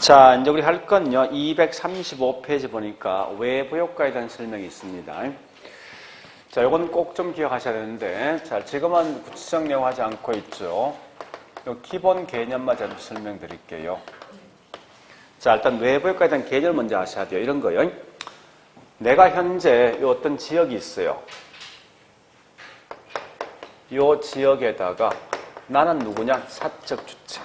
자, 이제 우리 할 건요, 235페이지 보니까 외부 효과에 대한 설명이 있습니다. 자, 요건 꼭 좀 기억하셔야 되는데, 자, 지금은 구체적 내용 하지 않고 있죠. 요 기본 개념만 좀 설명드릴게요. 자, 일단 외부 효과에 대한 개념을 먼저 아셔야 돼요. 이런 거요. 내가 현재 요 어떤 지역이 있어요. 요 지역에다가 나는 누구냐? 사적 주체.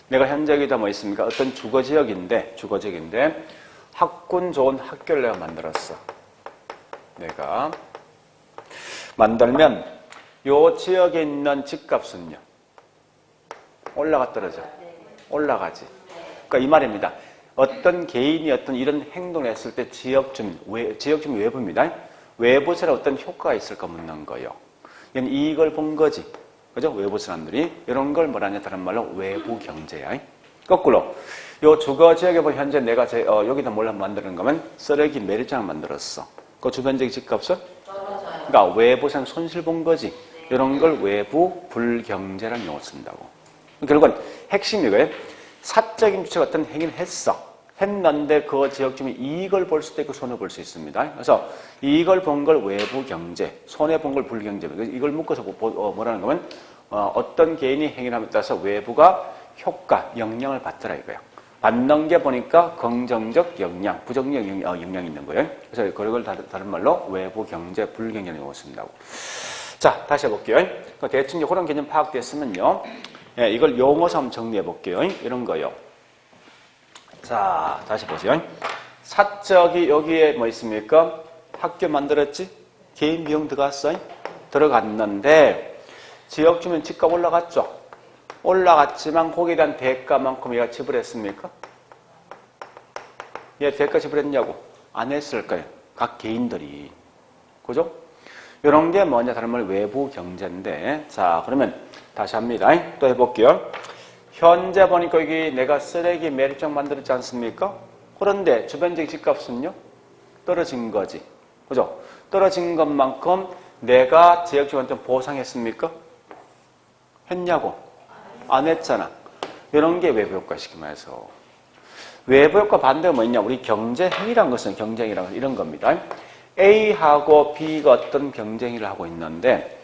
내가 현재 여기다 뭐 있습니까? 어떤 주거지역인데 학군 좋은 학교를 내가 만들었어. 내가 만들면 요 지역에 있는 집값은요. 올라가 떨어져? 올라가지. 그러니까 이 말입니다. 어떤 개인이 어떤 이런 행동을 했을 때 지역주민 외부입니다. 외부에서 어떤 효과가 있을까 묻는 거예요. 이걸 본 거지. 그죠? 외부 사람들이 이런 걸 뭐라냐 다른 말로 외부 경제야. 거꾸로 요 주거 지역에 보면 현재 내가 여기다 뭘 만드는 거면 쓰레기 매립장을 만들었어. 그 주변적 집값은 그러니까 외부상 손실 본 거지. 이런 걸 외부 불경제라는 용어를 쓴다고. 결국은 핵심이 이거예요. 사적인 주체가 어떤 행위를 했는데 그 지역 주민이 이익을 볼 수도 있고 손해 볼 수 있습니다. 그래서 이익을 본 걸 외부 경제, 손해 본 걸 불경제. 이걸 묶어서 뭐라는 거면 어떤 개인이 행위를 함에 따라서 외부가 효과, 영향을 받더라 이거예요. 받는 게 보니까 긍정적 영향, 부정적 영향이 있는 거예요. 그래서 그걸 다른 말로 외부 경제, 불경제라는 용어를 쓴다고. 자, 다시 해볼게요. 대충 그런 개념 파악됐으면요. 예, 이걸 용어서 한번 정리해 볼게요. 이런 거요. 자, 다시 보세요. 사적이 여기에 뭐 있습니까? 학교 만들었지? 개인 비용 들어갔어? 들어갔는데 지역 주민 집값 올라갔죠? 올라갔지만 거기에 대한 대가만큼 얘가 지불했습니까? 얘 대가 지불했냐고? 안 했을 거예요. 각 개인들이. 그죠? 이런 게 뭐냐? 다른 말 외부 경제인데. 자, 그러면 다시 합니다. 또 해볼게요. 현재 보니까 여기 내가 쓰레기 매립장 만들었지 않습니까? 그런데 주변적 집값은요? 떨어진 거지. 그죠? 떨어진 것만큼 내가 지역주민한테 보상했습니까? 했냐고? 안 했잖아. 이런 게 외부 효과 쉽게 말해서. 외부 효과 반대가 뭐냐? 우리 경제행위란 것은 경쟁이란 이런 겁니다. A하고 B가 어떤 경쟁을 하고 있는데,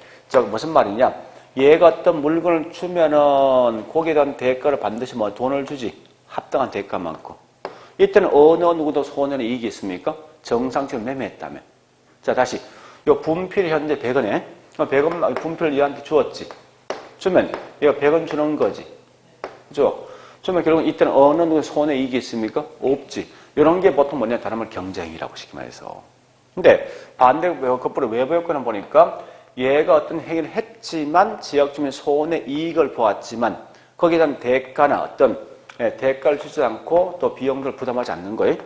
무슨 말이냐? 얘가 어떤 물건을 주면은 거기에 대한 대가를 반드시 뭐 돈을 주지. 합당한 대가만큼. 이때는 어느 누구도 손해는 이익이 있습니까? 정상적으로 매매했다면. 자, 다시. 요 분필이 현재 100원에 100원 분필을 얘한테 주었지. 주면 얘가 100원 주는 거지. 그죠? 주면 결국 이때는 어느 누구 손해 이익이 있습니까? 없지. 이런 게 보통 뭐냐? 다른 말 경쟁이라고 쉽게 말해서. 근데 반대로 거꾸로 외부 효과는 보니까 얘가 어떤 행위를 했지만 지역 주민 손해 이익을 보았지만 거기에 대한 대가나 어떤 대가를 주지 않고 또 비용을 부담하지 않는 거예요.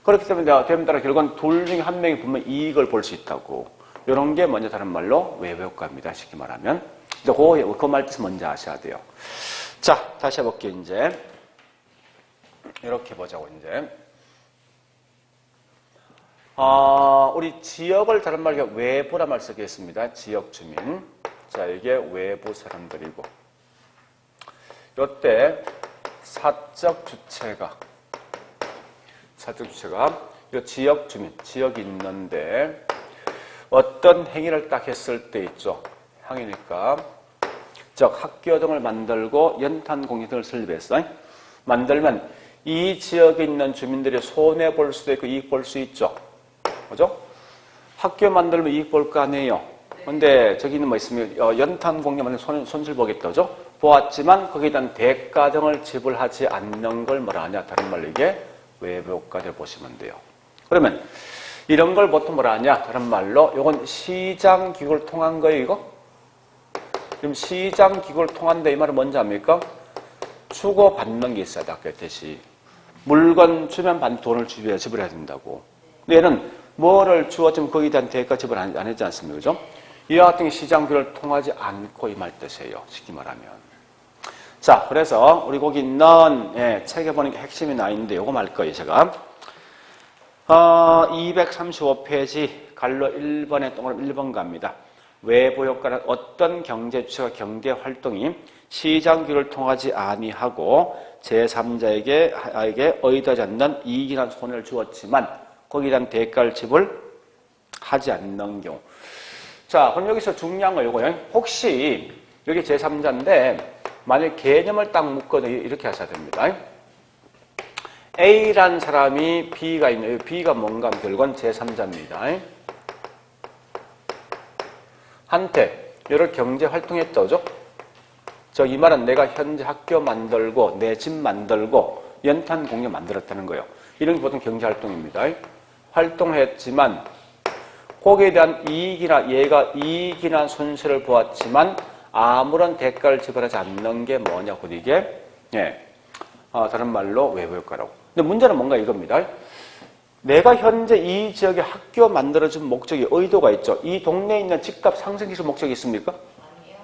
그렇기 때문에 따라 결국은 둘 중에 한 명이 분명히 이익을 볼 수 있다고. 이런 게 먼저 다른 말로 외부 효과입니다. 쉽게 말하면. 그 말뜻을 먼저 아셔야 돼요. 자, 다시 해볼게요, 이제. 이렇게 보자고, 이제. 우리 지역을 다른 말로 외부란 말 쓰겠습니다. 지역 주민. 자, 이게 외부 사람들이고. 요때 사적 주체가 요 지역 주민, 지역이 있는데 어떤 행위를 딱 했을 때 있죠. 행위니까. 즉 학교 등을 만들고 연탄 공예 등을 설립했어. 만들면 이 지역에 있는 주민들이 손해 볼 수도 있고 이익 볼 수 있죠. 그죠? 학교 만들면 이익 볼 거 아니에요. 근데 저기는 뭐 있으면 연탄 공예 만들면 손실 보겠다. 그죠? 보았지만 거기에 대한 대가 등을 지불하지 않는 걸 뭐라 하냐? 다른 말로 이게 외부 효과를 보시면 돼요. 그러면 이런 걸 보통 뭐라 하냐? 다른 말로 이건 시장 기구를 통한 거예요, 이거? 지금 시장 기구를 통한다 이 말은 뭔지 압니까? 주고 받는 게 있어야 돼, 아까 했듯이. 물건 주면 돈을 지불해야 된다고. 근데 얘는 뭐를 주었지만 거기에 대한 대가 지불 안 했지 않습니까? 그죠? 이와 같은 시장 기구를 통하지 않고 이 말 뜻이에요, 쉽게 말하면. 자, 그래서 우리 거기 있는 책에 보니까 핵심이 나 있는데 요거 말 거예요, 제가. 235페이지 갈로 1번에 동그라미 1번 갑니다. 외부 효과는 어떤 경제 주체가 경제 활동이 시장 규율을 통하지 아니하고 제3자에게 의도하지 않는 이익이나 손해를 주었지만 거기에 대한 대가를 지불 하지 않는 경우. 자, 그럼 여기서 중요한 거 이거예요. 혹시 여기 제3자인데 만약 개념을 딱 묶어도 이렇게 하셔야 됩니다. A라는 사람이 B가 있는, B가 뭔가 하면 결국은 제3자입니다. 한테 여러 경제 활동했죠, 그죠? 이 말은 내가 현재 학교 만들고 내 집 만들고 연탄 공장 만들었다는 거예요. 이런 게 보통 경제 활동입니다. 활동했지만 거기에 대한 이익이나 얘가 이익이나 손실을 보았지만 아무런 대가를 지불하지 않는 게 뭐냐고 이게 다른 말로 외부 효과라고. 근데 문제는 뭔가 이겁니다. 내가 현재 이 지역에 학교 만들어준 목적이 의도가 있죠. 이 동네에 있는 집값 상승시킬 목적이 있습니까? 아니요.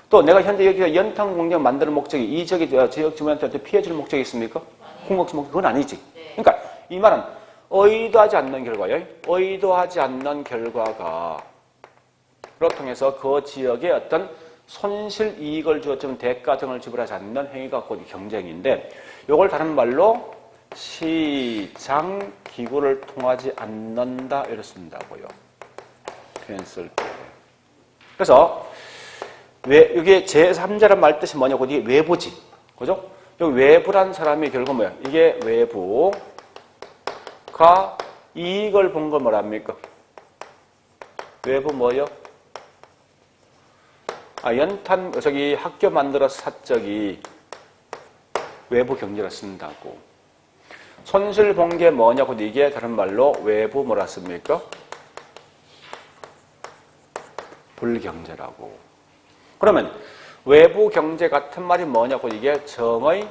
또 내가 현재 여기서 연탄 공장 만드는 목적이 이 지역의 지역 주민한테 피해줄 목적이 있습니까? 궁극적 목적 그건 아니지. 네. 그러니까 이 말은 의도하지 않는 결과예요. 의도하지 않는 결과가 로 통해서 그 지역에 어떤 손실 이익을 주었지만 대가 등을 지불하지 않는 행위가 곧 경쟁인데 이걸 다른 말로 시장 기구를 통하지 않는다 이렇게 쓴다고요. 표현 쓸 때. 그래서 이게 제3자란 말 뜻이 뭐냐고 이게 외부지. 그죠? 여기 외부란 사람이 결국 뭐야? 이게 외부가 이익을 본 걸 뭐랍니까? 외부 뭐요? 연탄 학교 만들어서 사적이 외부 경제를 쓴다고. 손실 본 게 뭐냐고 이게 다른 말로 외부 뭐라 씁니까? 불경제라고. 그러면 외부 경제 같은 말이 뭐냐고 이게 정의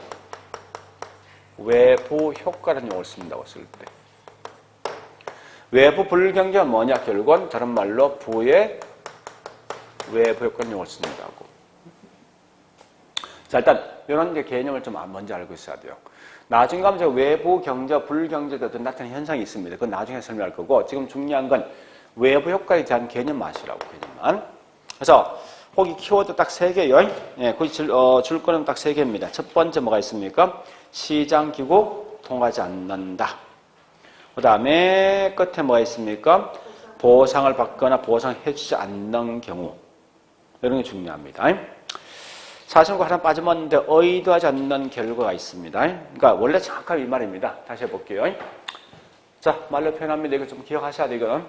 외부 효과라는 용어를 씁니다고 쓸 때. 외부 불경제가 뭐냐 결국은 다른 말로 부의 외부 효과라는 용어를 쓴다고. 자, 일단 이런 개념을 좀 먼저 알고 있어야 돼요. 나중에 가면 외부 경제, 불경제도 어떤 나타나는 현상이 있습니다. 그건 나중에 설명할 거고 지금 중요한 건 외부 효과에 대한 개념 아시라고 개념만. 그래서 거기 키워드 딱 3개요. 거기 줄 거는 딱 3개입니다. 첫 번째 뭐가 있습니까? 시장기구 통하지 않는다. 그 다음에 끝에 뭐가 있습니까? 보상을 받거나 보상해주지 않는 경우. 이런 게 중요합니다. 사실과 하나 빠져먹는데 의도하지 않는 결과가 있습니다. 그러니까 원래 정확하게 이 말입니다. 다시 해볼게요. 자, 말로 표현합니다. 이거 좀 기억하셔야 돼요.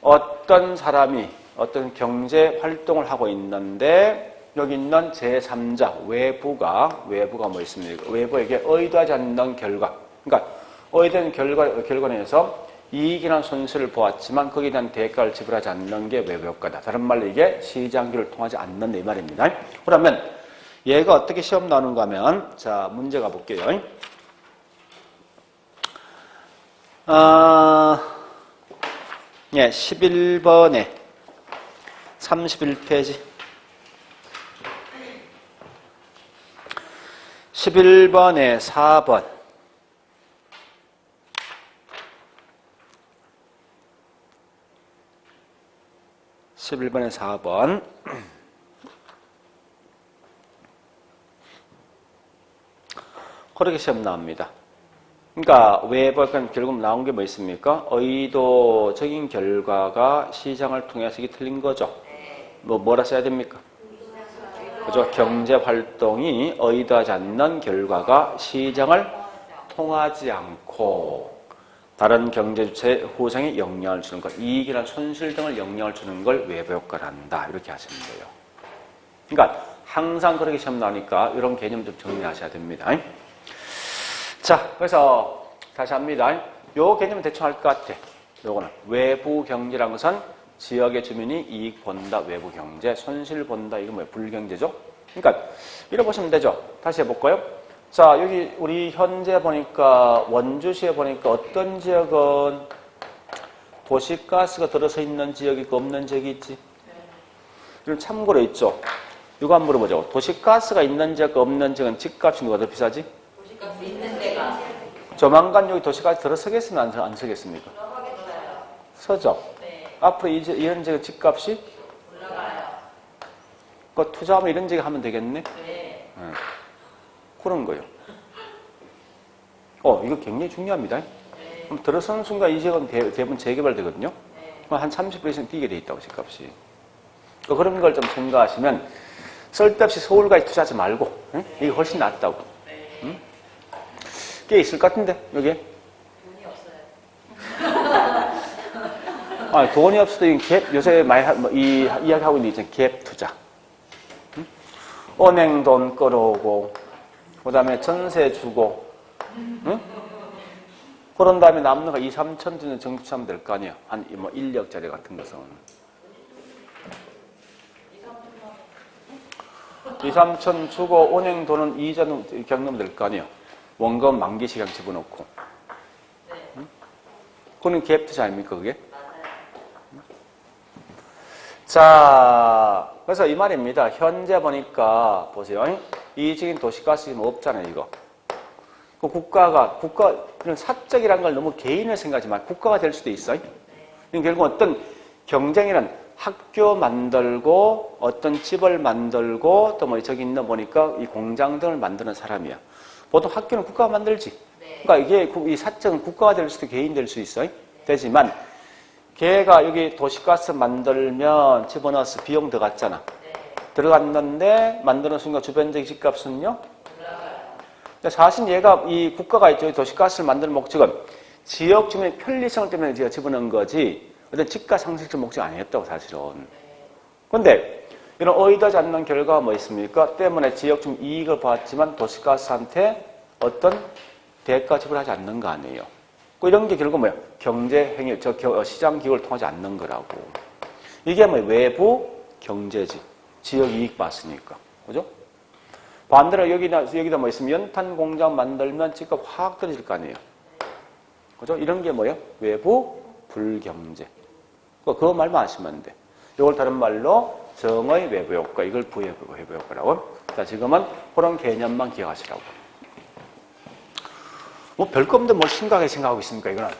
어떤 사람이 어떤 경제 활동을 하고 있는데 여기 있는 제3자, 외부가 뭐 있습니까? 외부에게 의도하지 않는 결과. 그러니까 의도한 결과에서 이익이나 손실을 보았지만 거기에 대한 대가를 지불하지 않는 게 외부 효과다. 다른 말로 이게 시장규를 통하지 않는다 이 말입니다. 그러면 얘가 어떻게 시험 나오는가 하면 자 문제 가볼게요. 11번에 31페이지 11번에 4번 11번에 4번 그렇게 시험 나옵니다. 그러니까 외부가 결국 나온 게 뭐 있습니까? 의도적인 결과가 시장을 통해서 이게 틀린 거죠. 뭐라 써야 됩니까? 그죠? 경제 활동이 의도하지 않는 결과가 시장을 통하지 않고 다른 경제주체의 후생에 영향을 주는 것, 이익이나 손실 등을 영향을 주는 걸 외부 효과를 한다. 이렇게 하시면 돼요. 그러니까 항상 그렇게 시험 나오니까 이런 개념 좀 정리하셔야 됩니다. 자, 그래서 다시 합니다. 요 개념은 대충 알 것 같아. 요거는 외부 경제라는 것은 지역의 주민이 이익 본다, 외부 경제, 손실 본다. 이건 뭐예요? 불경제죠? 그러니까 이렇게 보시면 되죠. 다시 해볼까요? 자, 여기 우리 현재 보니까 원주시에 보니까 어떤 지역은 도시가스가 들어서 있는 지역이 있고 없는 지역이 있지? 이런 참고로 있죠. 이거 한번 물어보죠. 도시가스가 있는 지역과 없는 지역은 집값이 누가 더 비싸지? 도시가스 있는 데가. 조만간 여기 도시가스 들어서겠습니까? 안 서겠습니까? 서죠? 네. 앞으로 이런 지역 집값이 그 투자하면 이런 얘기 하면 되겠네? 네. 그런 거예요. 이거 굉장히 중요합니다. 네. 그럼 들어서는 순간 이 지역은 대부분 재개발되거든요. 네. 그럼 한 30% 이상 뛰게 돼 있다고, 집값이. 그런 걸 좀 생각하시면 쓸데없이 서울까지 투자하지 말고, 응? 이게 훨씬 낫다고. 네. 응? 꽤 있을 것 같은데, 여기에? 돈이 없어요. 돈이 없어도 요새 많이 이야기하고 있는 이제 갭 투자. 응? 은행 돈 끌어오고, 그 다음에 전세 주고, 응? 그런 다음에 남는 거 2, 3천 주는 정치하면 될 거 아니에요. 한 1억짜리 같은 것은. 2, 3천 주고 은행 돈은 이자 겪으면 될 거 아니에요. 원금 만기 시간 집어넣고. 응? 그건 갭 투자 아닙니까, 그게? 자, 그래서 이 말입니다. 현재 보니까, 보세요. 이직인 도시가스 지금 없잖아요, 이거. 이런 사적이라는 걸 너무 개인을 생각하지 말고 국가가 될 수도 있어요. 결국 어떤 경쟁이란 학교 만들고 어떤 집을 만들고 또 저기 있는 보니까 이 공장 등을 만드는 사람이야. 보통 학교는 국가가 만들지. 그러니까 이게 이 사적은 국가가 될 수도 개인 될 수 있어요. 되지만 걔가 여기 도시가스 만들면 집어넣어서 비용 들어갔잖아. 들어갔는데 만드는 순간 주변적 집값은요? 사실 얘가 이 국가가 있죠. 도시가스를 만드는 목적은 지역 주민의 편리성을 때문에 제가 집어넣은 거지 어떤 집가 상승적 목적이 아니었다고 사실은. 그런데 이런 의도하지 않는 결과가 뭐 있습니까? 때문에 지역 주민 이익을 봤지만 도시가스한테 어떤 대가 지불하지 않는 거 아니에요. 이런 게 결국 뭐예요? 경제 행위, 시장 기구를 통하지 않는 거라고. 이게 뭐 외부 경제지. 지역 이익 봤으니까. 그죠? 반대로 여기다 뭐 있으면 연탄 공장 만들면 집값 확 떨어질 거 아니에요. 그죠? 이런 게 뭐예요? 외부 불경제. 그 말만 하시면 안 돼. 이걸 다른 말로 정의 외부 효과, 이걸 부외부 효과라고. 자, 지금은 그런 개념만 기억하시라고. 뭐 별거 없는데 뭘 심각하게 생각하고 있습니까, 이거는?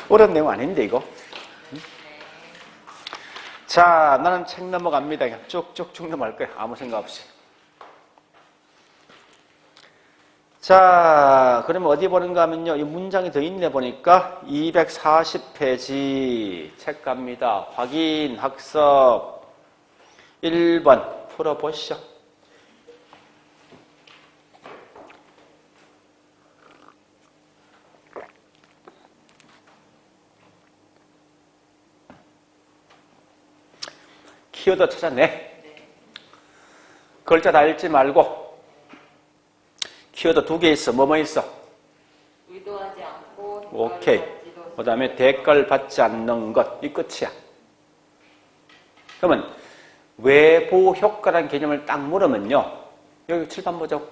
어려운 내용 아닌데, 이거? 자, 나는 책 넘어갑니다. 그냥 쭉쭉쭉 넘어갈 거예요. 아무 생각 없이. 자, 그러면 어디 보는가 하면요. 이 문장이 더 있네 보니까 240페이지 책 갑니다. 확인, 학습. 1번 풀어보시죠. 키워드 찾아내. 글자 다 읽지 말고. 키워드 2개 있어. 뭐뭐 있어? 의도하지 않고 오케이. 그 다음에 대가를 받지 않는 것. 이 끝이야. 그러면 외부 효과라는 개념을 딱 물으면요. 여기 칠판 보자고.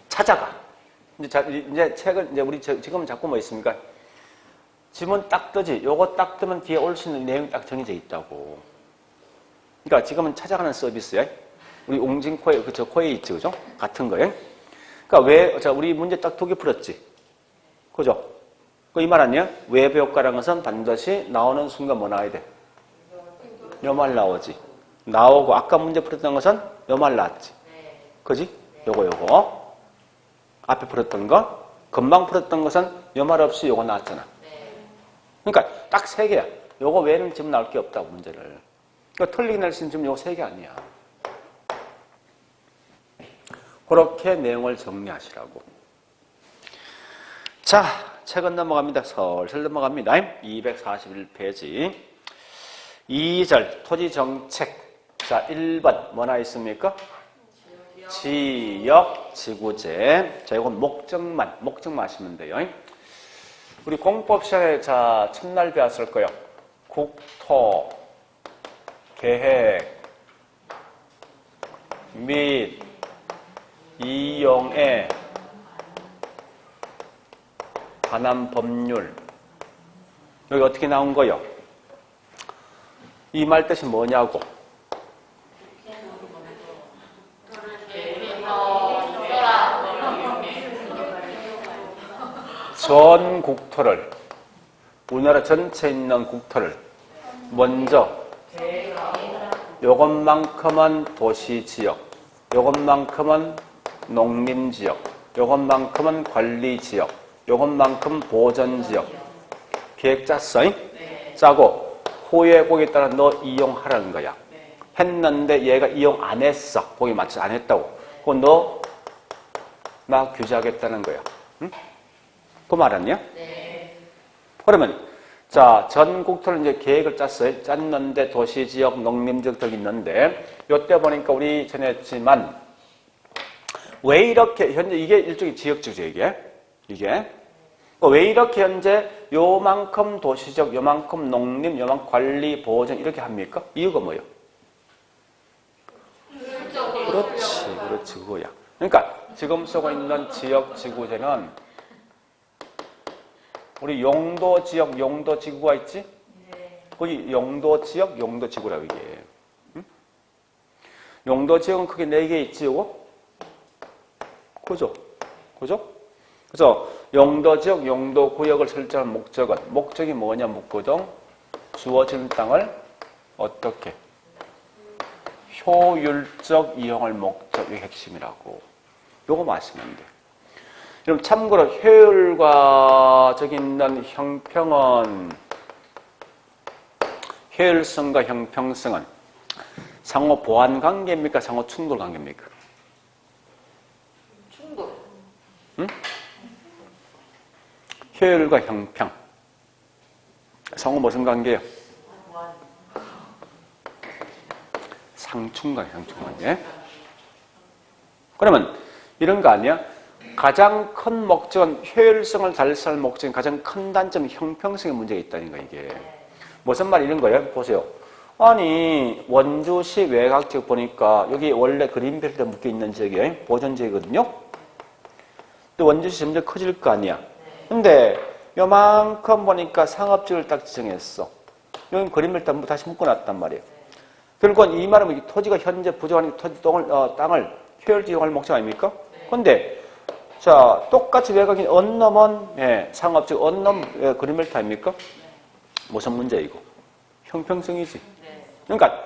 찾아가. 이제 책을, 우리 지금은 자꾸 뭐 있습니까? 지문 딱 뜨지. 요거 딱 뜨면 뒤에 올 수 있는 내용이 딱 정해져 있다고. 그러니까 지금은 찾아가는 서비스야. 우리 옹진코에, 코에 있지, 그죠? 같은 거예요. 그러니까 우리 문제 딱 2개 풀었지. 그죠? 이 말 아니야? 외부 효과라는 것은 반드시 나오는 순간 뭐 나와야 돼? 요 말 나오지. 나오고, 아까 문제 풀었던 것은 요 말 나왔지. 그지? 요거. 앞에 풀었던 거. 금방 풀었던 것은 요 말 없이 요거 나왔잖아. 그러니까 딱 3개야. 요거 외에는 지금 나올 게 없다고, 문제를. 그러니까 틀리게 낼 수 있는 지금 요거 3개 아니야. 그렇게 내용을 정리하시라고. 자, 책은 넘어갑니다. 설설 넘어갑니다. 241페이지. 2절, 토지정책. 자, 1번, 뭐나 있습니까? 지역, 지구제. 자, 이건 목적만 하시면 돼요. 우리 공법 시간에, 자, 첫날 배웠을 거예요. 국토, 계획, 및, 이용에 관한 법률. 여기 어떻게 나온 거요? 이 말 뜻이 뭐냐고? 전 국토를, 우리나라 전체에 있는 국토를 먼저 요것만큼은 도시지역, 요것만큼은 농림지역, 요것만큼은 관리지역, 요것만큼 보전지역. 계획 짰어? 짜고 후에 거기에 따라 너 이용하라는 거야. 했는데 얘가 이용 안 했어. 거기 맞춰 안 했다고. 그건 너 나 규제하겠다는 거야. 응? 그 말 아니야? 네. 그러면 자, 전국토를 이제 계획을 짰어요. 짰는데 도시지역, 농림지역들 있는데 요때 보니까 우리 전에 했지만 왜 이렇게 현재 이게 일종의 지역주죠 이게 왜 이렇게 현재 요만큼 도시적, 요만큼 농림, 요만큼 관리, 보전 이렇게 합니까? 이유가 뭐예요? 그렇지 그거야. 그러니까 지금 쓰고 있는 지역 지구제는 우리 용도 지역, 용도 지구가 있지? 거기 용도 지역, 용도 지구라고 이게. 응? 용도 지역은 크게 4개 있지, 요거? 그죠? 그래서 용도 지역, 용도 구역을 설정한 목적이 뭐냐 묻거든. 주어진 땅을 어떻게? 효율적 이용할 목적, 이게 핵심이라고. 요거 마시면 돼. 그럼 참고로 효율과 저기 있는 형평은 효율성과 형평성은 상호 보완 관계입니까? 상호 충돌 관계입니까? 충돌. 응? 효율과 형평. 상호 무슨 관계예요? 상충관계. 그러면 이런 거 아니야? 가장 큰 목적은 효율성을 달성할 목적인 가장 큰 단점은 형평성의 문제가 있다는 거 이게. 무슨 말 이런 거예요? 보세요. 아니 원주시 외곽지역 보니까 여기 원래 그린벨트에 묶여 있는 지역이 보존지역이거든요. 또 원주시 점점 커질 거 아니야. 근데 요만큼 보니까 상업지역을 딱 지정했어. 여기 그린벨트 다시 묶어놨단 말이에요. 결국은 이 말은 토지가 현재 부족한 땅을 효율적 이용할 목적 아닙니까? 근데 자 똑같이 외곽인 언넘은 상업적 언넘 그린벨트 아닙니까? 무슨 문제 이거? 형평성이지. 그러니까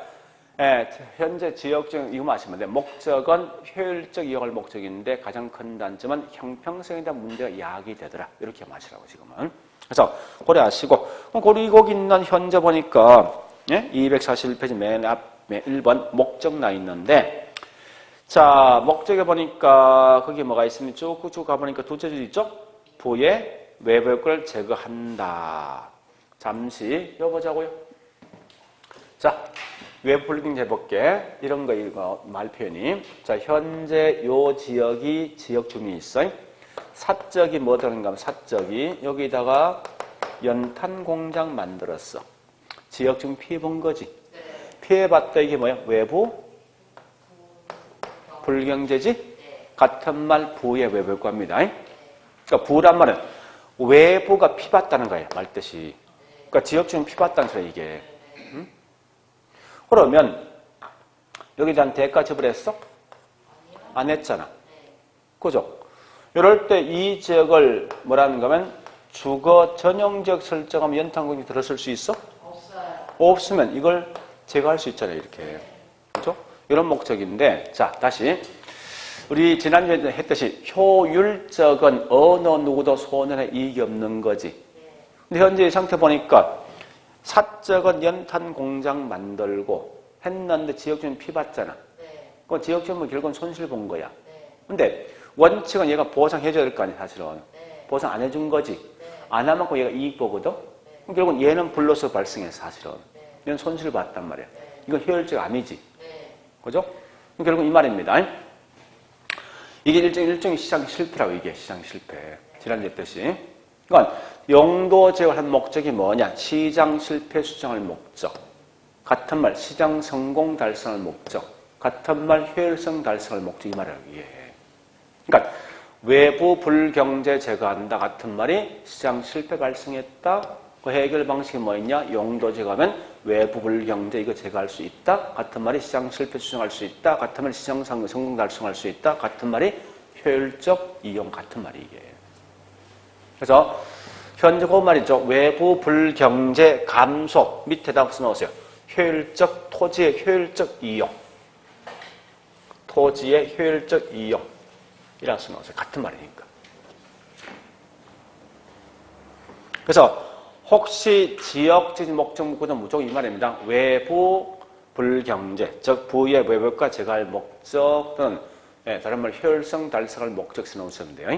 현재 지역적 이거 마시면 돼. 목적은 효율적 이용할 목적인데 가장 큰 단점은 형평성에 대한 문제가 야기되더라. 이렇게 마시라고 지금은. 그래서 고려하시고 그리고 있는 현재 보니까 241페이지 맨 앞 1번 목적 나 있는데 자 목적에 보니까 거기 뭐가 있으면 쭉 가보니까 둘째 줄 있죠? 부의 외부 효과를 제거한다. 잠시 여보자고요. 자 외부 불ting 해볼게. 이런 거 이거 말 표현이 자 현재 요 지역이 지역 주민이 있어요. 사적이 뭐 들어간가 하면 사적이 여기다가 연탄 공장 만들었어. 지역 주민 피해 본 거지. 피해봤다 이게 뭐야? 외부 불경제지? 같은 말 부의 외부 효과입니다. 그러니까 부란 말은 외부가 피봤다는 거예요. 말뜻이. 그러니까 지역 주민 피봤다는 소리야 이게. 응? 그러면 여기 대한 대가 지불했어? 안 했잖아. 그죠? 이럴 때 이 지역을 뭐라는가 하면 주거 전용지역 설정하면 연탄공이 들었을 수 있어? 없으면 이걸 제거할 수 있잖아요. 이렇게. 그죠? 이런 목적인데 자 다시 우리 지난주에 했듯이 효율적은 어느 누구도 손해나 이익이 없는 거지. 근데 현재 이 상태 보니까 사적은 연탄 공장 만들고 했는데 지역주민 피봤잖아. 그 지역주민은 결국은 손실 본 거야. 근데 원칙은 얘가 보상해줘야 될 거 아니야 사실은. 보상 안 해준 거지. 안 하면 얘가 이익 보거든. 그럼 결국은 얘는 불로소 발생해 사실은. 얘는 손실 봤단 말이야. 이건 효율적 아니지. 그죠? 그럼 결국 이 말입니다. 이게 일종의 시장 실패라고 이게 시장 실패. 지난주에 했듯이. 그러니까 용도 제어를 한 목적이 뭐냐? 시장 실패 수정할 목적. 같은 말 시장 성공 달성할 목적. 같은 말 효율성 달성할 목적 이 말이라고 이게. 그러니까 외부 불경제 제거한다 같은 말이 시장 실패 발생했다. 그 해결 방식이 뭐였냐? 용도 제거하면 외부 불경제 이거 제거할 수 있다. 같은 말이 시장 실패 수정할 수 있다. 같은 말이 시장 성공 달성할 수 있다. 같은 말이 효율적 이용 같은 말이 이게. 그래서 현재 그 말이죠. 외부 불경제 감소 밑에다 써놓으세요. 효율적 토지의 효율적 이용. 토지의 효율적 이용. 이라 써놓으세요. 같은 말이니까. 그래서 혹시 지역적인 목적 문구는 무조건 이 말입니다. 외부 불경제, 즉 부의 외벽과 제거할 목적 또는 다른 말 효율성 달성할 목적 써놓으시면 돼요.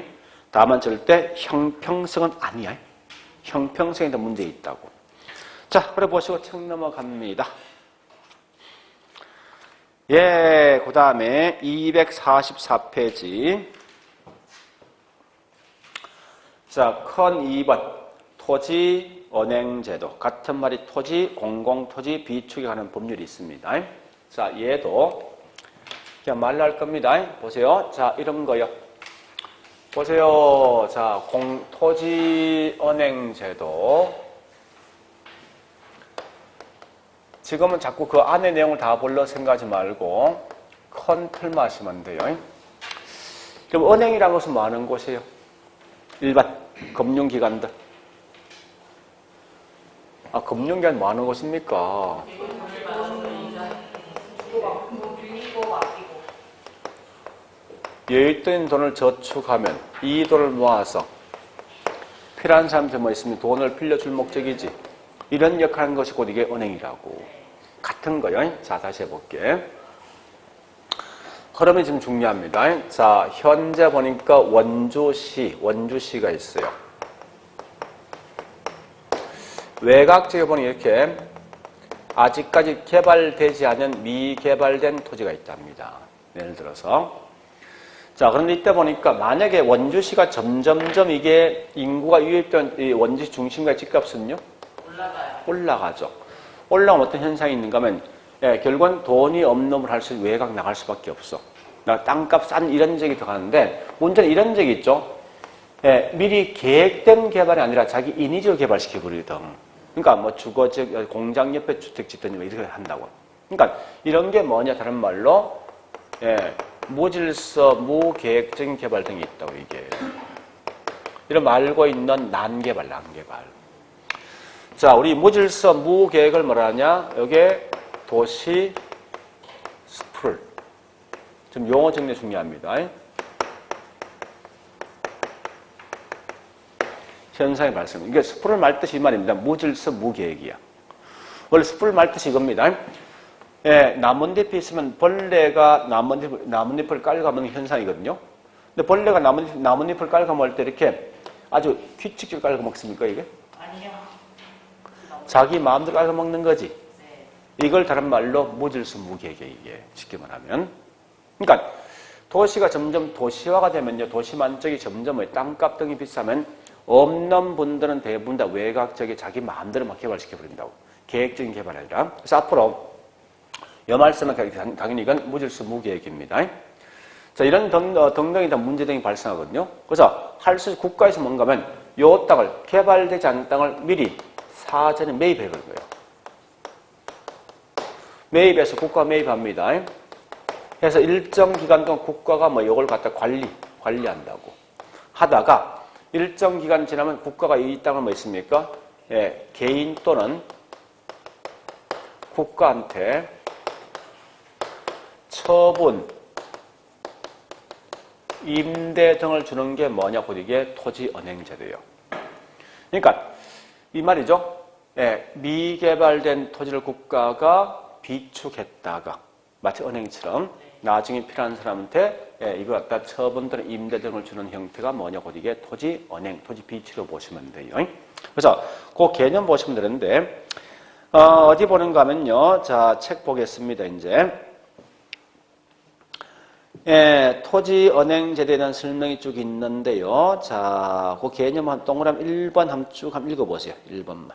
다만 절대 형평성은 아니야. 형평성에도 문제 있다고. 자, 그래 보시고 책 넘어갑니다. 예, 그 다음에 244페이지. 자, 컨 2번. 토지 언행제도. 같은 말이 토지, 공공토지, 비축에 관한 법률이 있습니다. 자, 얘도 그냥 말로 할 겁니다. 보세요. 자, 이런 거요. 보세요. 자, 토지 언행제도. 지금은 자꾸 그 안의 내용을 다 볼러 생각하지 말고 큰 틀만 하시면 돼요. 그럼 은행이라는 것은 뭐 하는 곳이에요? 일반 금융기관들. 아, 금융기관 뭐 하는 곳입니까? 여윳돈 돈을 저축하면 이 돈을 모아서 필요한 사람한테 뭐 있으면 돈을 빌려줄 목적이지. 이런 역할을 하는 것이 곧 이게 은행이라고. 같은 거요. 자, 다시 해볼게. 그러면 지금 중요합니다. 자, 현재 보니까 원주시가 있어요. 외곽지에 보니 이렇게 아직까지 개발되지 않은 미개발된 토지가 있답니다. 예를 들어서. 자, 그런데 이때 보니까 만약에 원주시가 점점점 이게 인구가 유입된 이 원주시 중심가의 집값은요? 올라가죠. 올라가면 어떤 현상이 있는가 하면 결국은 돈이 없는 놈을 할 수 외곽 나갈 수밖에 없어. 땅값 싼 이런 적이 들어가는데 문제는 이런 적이 있죠. 미리 계획된 개발이 아니라 자기 인위적으로 개발시켜버리거든. 그러니까 뭐 주거지, 공장 옆에 주택 짓든 이렇게 한다고. 그러니까 이런 게 뭐냐 다른 말로 무질서, 무계획적인 개발 등이 있다고 이게. 이런 말고 있는 난개발. 자, 우리 무질서, 무계획을 뭐라 하냐? 여기에 도시 스프를. 좀 용어 정리 중요합니다. 현상이 발생. 이게 스프를 말 뜻이 이 말입니다. 무질서, 무계획이야. 원래 스프를 말 뜻이 이겁니다. 나뭇잎이 있으면 벌레가 나뭇잎을 깔아먹는 현상이거든요. 근데 벌레가 나뭇잎을 깔아먹을 때 이렇게 아주 규칙적으로 깔아먹습니까, 이게? 아니요. 자기 마음대로 깔아먹는 거지. 이걸 다른 말로 무질서, 무계획이야, 이게. 쉽게 말하면. 그러니까 도시가 점점 도시화가 되면요. 도시만적이 점점 땅값 등이 비싸면 없는 분들은 대부분 다 외곽적에 자기 마음대로 막 개발시켜버린다고. 계획적인 개발이 아니라. 그래서 앞으로 이 말씀은 당연히 이건 무질서 무계획입니다. 자, 이런 등등이 다 문제 등이 발생하거든요. 그래서 국가에서 뭔가 하면 요 땅을, 개발되지 않은 땅을 미리 사전에 매입해 버린 거예요. 매입해서 국가가 매입합니다. 그래서 일정 기간 동안 국가가 뭐 이걸 갖다 관리한다고. 하다가 일정 기간 지나면 국가가 이 땅을 뭐 있습니까? 개인 또는 국가한테 처분, 임대 등을 주는 게 뭐냐? 곧 이게 토지언행제도예요. 그러니까 이 말이죠. 미개발된 토지를 국가가 비축했다가 마치 은행처럼 나중에 필요한 사람한테 이걸 갖다 처분 또는 임대 등을 주는 형태가 뭐냐? 곧 이게 토지언행, 토지비축으로 보시면 돼요. 그래서 그 개념 보시면 되는데 어디 보는가 하면요. 자, 책 보겠습니다. 이제. 토지언행제도에 대한 설명이 쭉 있는데요. 자, 그 개념 한 동그라미 1번 한번 쭉 한번 읽어보세요. 1번만.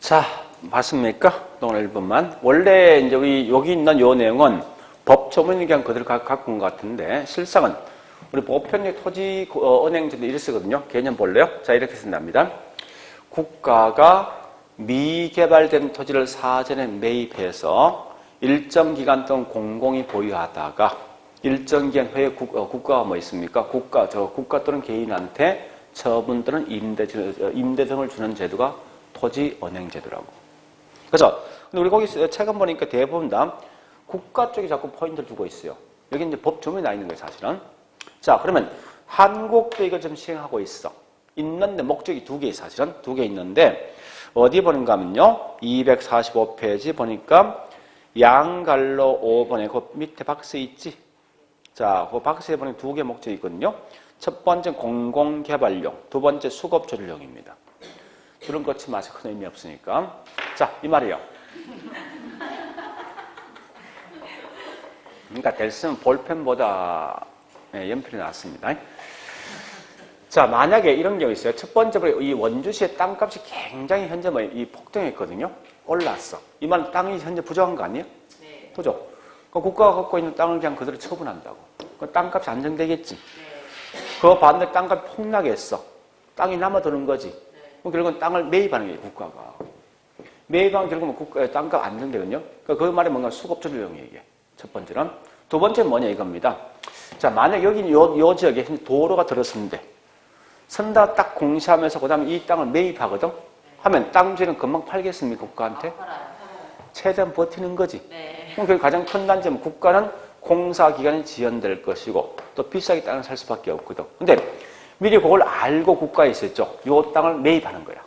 자, 봤습니까? 오늘 1번만. 원래 이제 우리 여기 있는 요 내용은 법조문이 그냥 그대로 갖고 온 것 같은데, 실상은 우리 보편적 토지 은행제도 이렇게 쓰거든요. 개념 볼래요? 자, 이렇게 쓴답니다. 국가가 미개발된 토지를 사전에 매입해서 일정 기간 동안 공공이 보유하다가 일정 기간 후에 국가가 뭐 있습니까? 국가 또는 개인한테 처분 또는 임대 등을 주는 제도가 토지 은행제도라고. 그래서 우리 거기 최근 보니까 대부분 다 국가 쪽에 자꾸 포인트를 두고 있어요. 여기 이제 법조문이 나 있는 거예요, 사실은. 자, 그러면 한국도 이걸 좀 시행하고 있어. 있는데 목적이 2개, 사실은 2개 있는데 어디 보는가 하면요. 245페이지 보니까 양갈로 5번에 그 밑에 박스 있지? 자, 그 박스에 보니까 2개 목적이 있거든요. 첫 번째 공공개발용, 두 번째 수급조달용입니다. 줄은 걷지 마세요. 큰 의미 없으니까. 자, 이 말이에요. 그러니까 델스는 볼펜보다 연필이 낫습니다. 자, 만약에 이런 경우 있어요. 첫 번째로 이 원주시의 땅값이 굉장히 현재 이 폭등했거든요. 올랐어. 이 말은 땅이 현재 부족한 거 아니에요? 네. 부족. 그 국가가 갖고 있는 땅을 그냥 그대로 처분한다고. 그 땅값이 안정되겠지. 네. 그 반대 땅값이 폭락했어. 땅이 남아도는 거지. 네. 그럼 결국은 땅을 매입하는 거예요, 국가가. 매입하면 결국은 땅값 안정되거든요. 그러니까 그 말이 뭔가 수급조달용이에요, 이게. 첫 번째는. 두 번째는 뭐냐 이겁니다. 자, 만약 여기 요 지역에 도로가 들었는데 선다 딱 공시하면서 그 다음에 이 땅을 매입하거든? 하면 땅 주인은 금방 팔겠습니까, 국가한테? 팔아요. 최대한 버티는 거지. 네. 그럼 그 가장 큰 단점은 국가는 공사 기간이 지연될 것이고 또 비싸게 땅을 살 수밖에 없거든. 근데 미리 그걸 알고 국가에 있었죠. 요 땅을 매입하는 거야.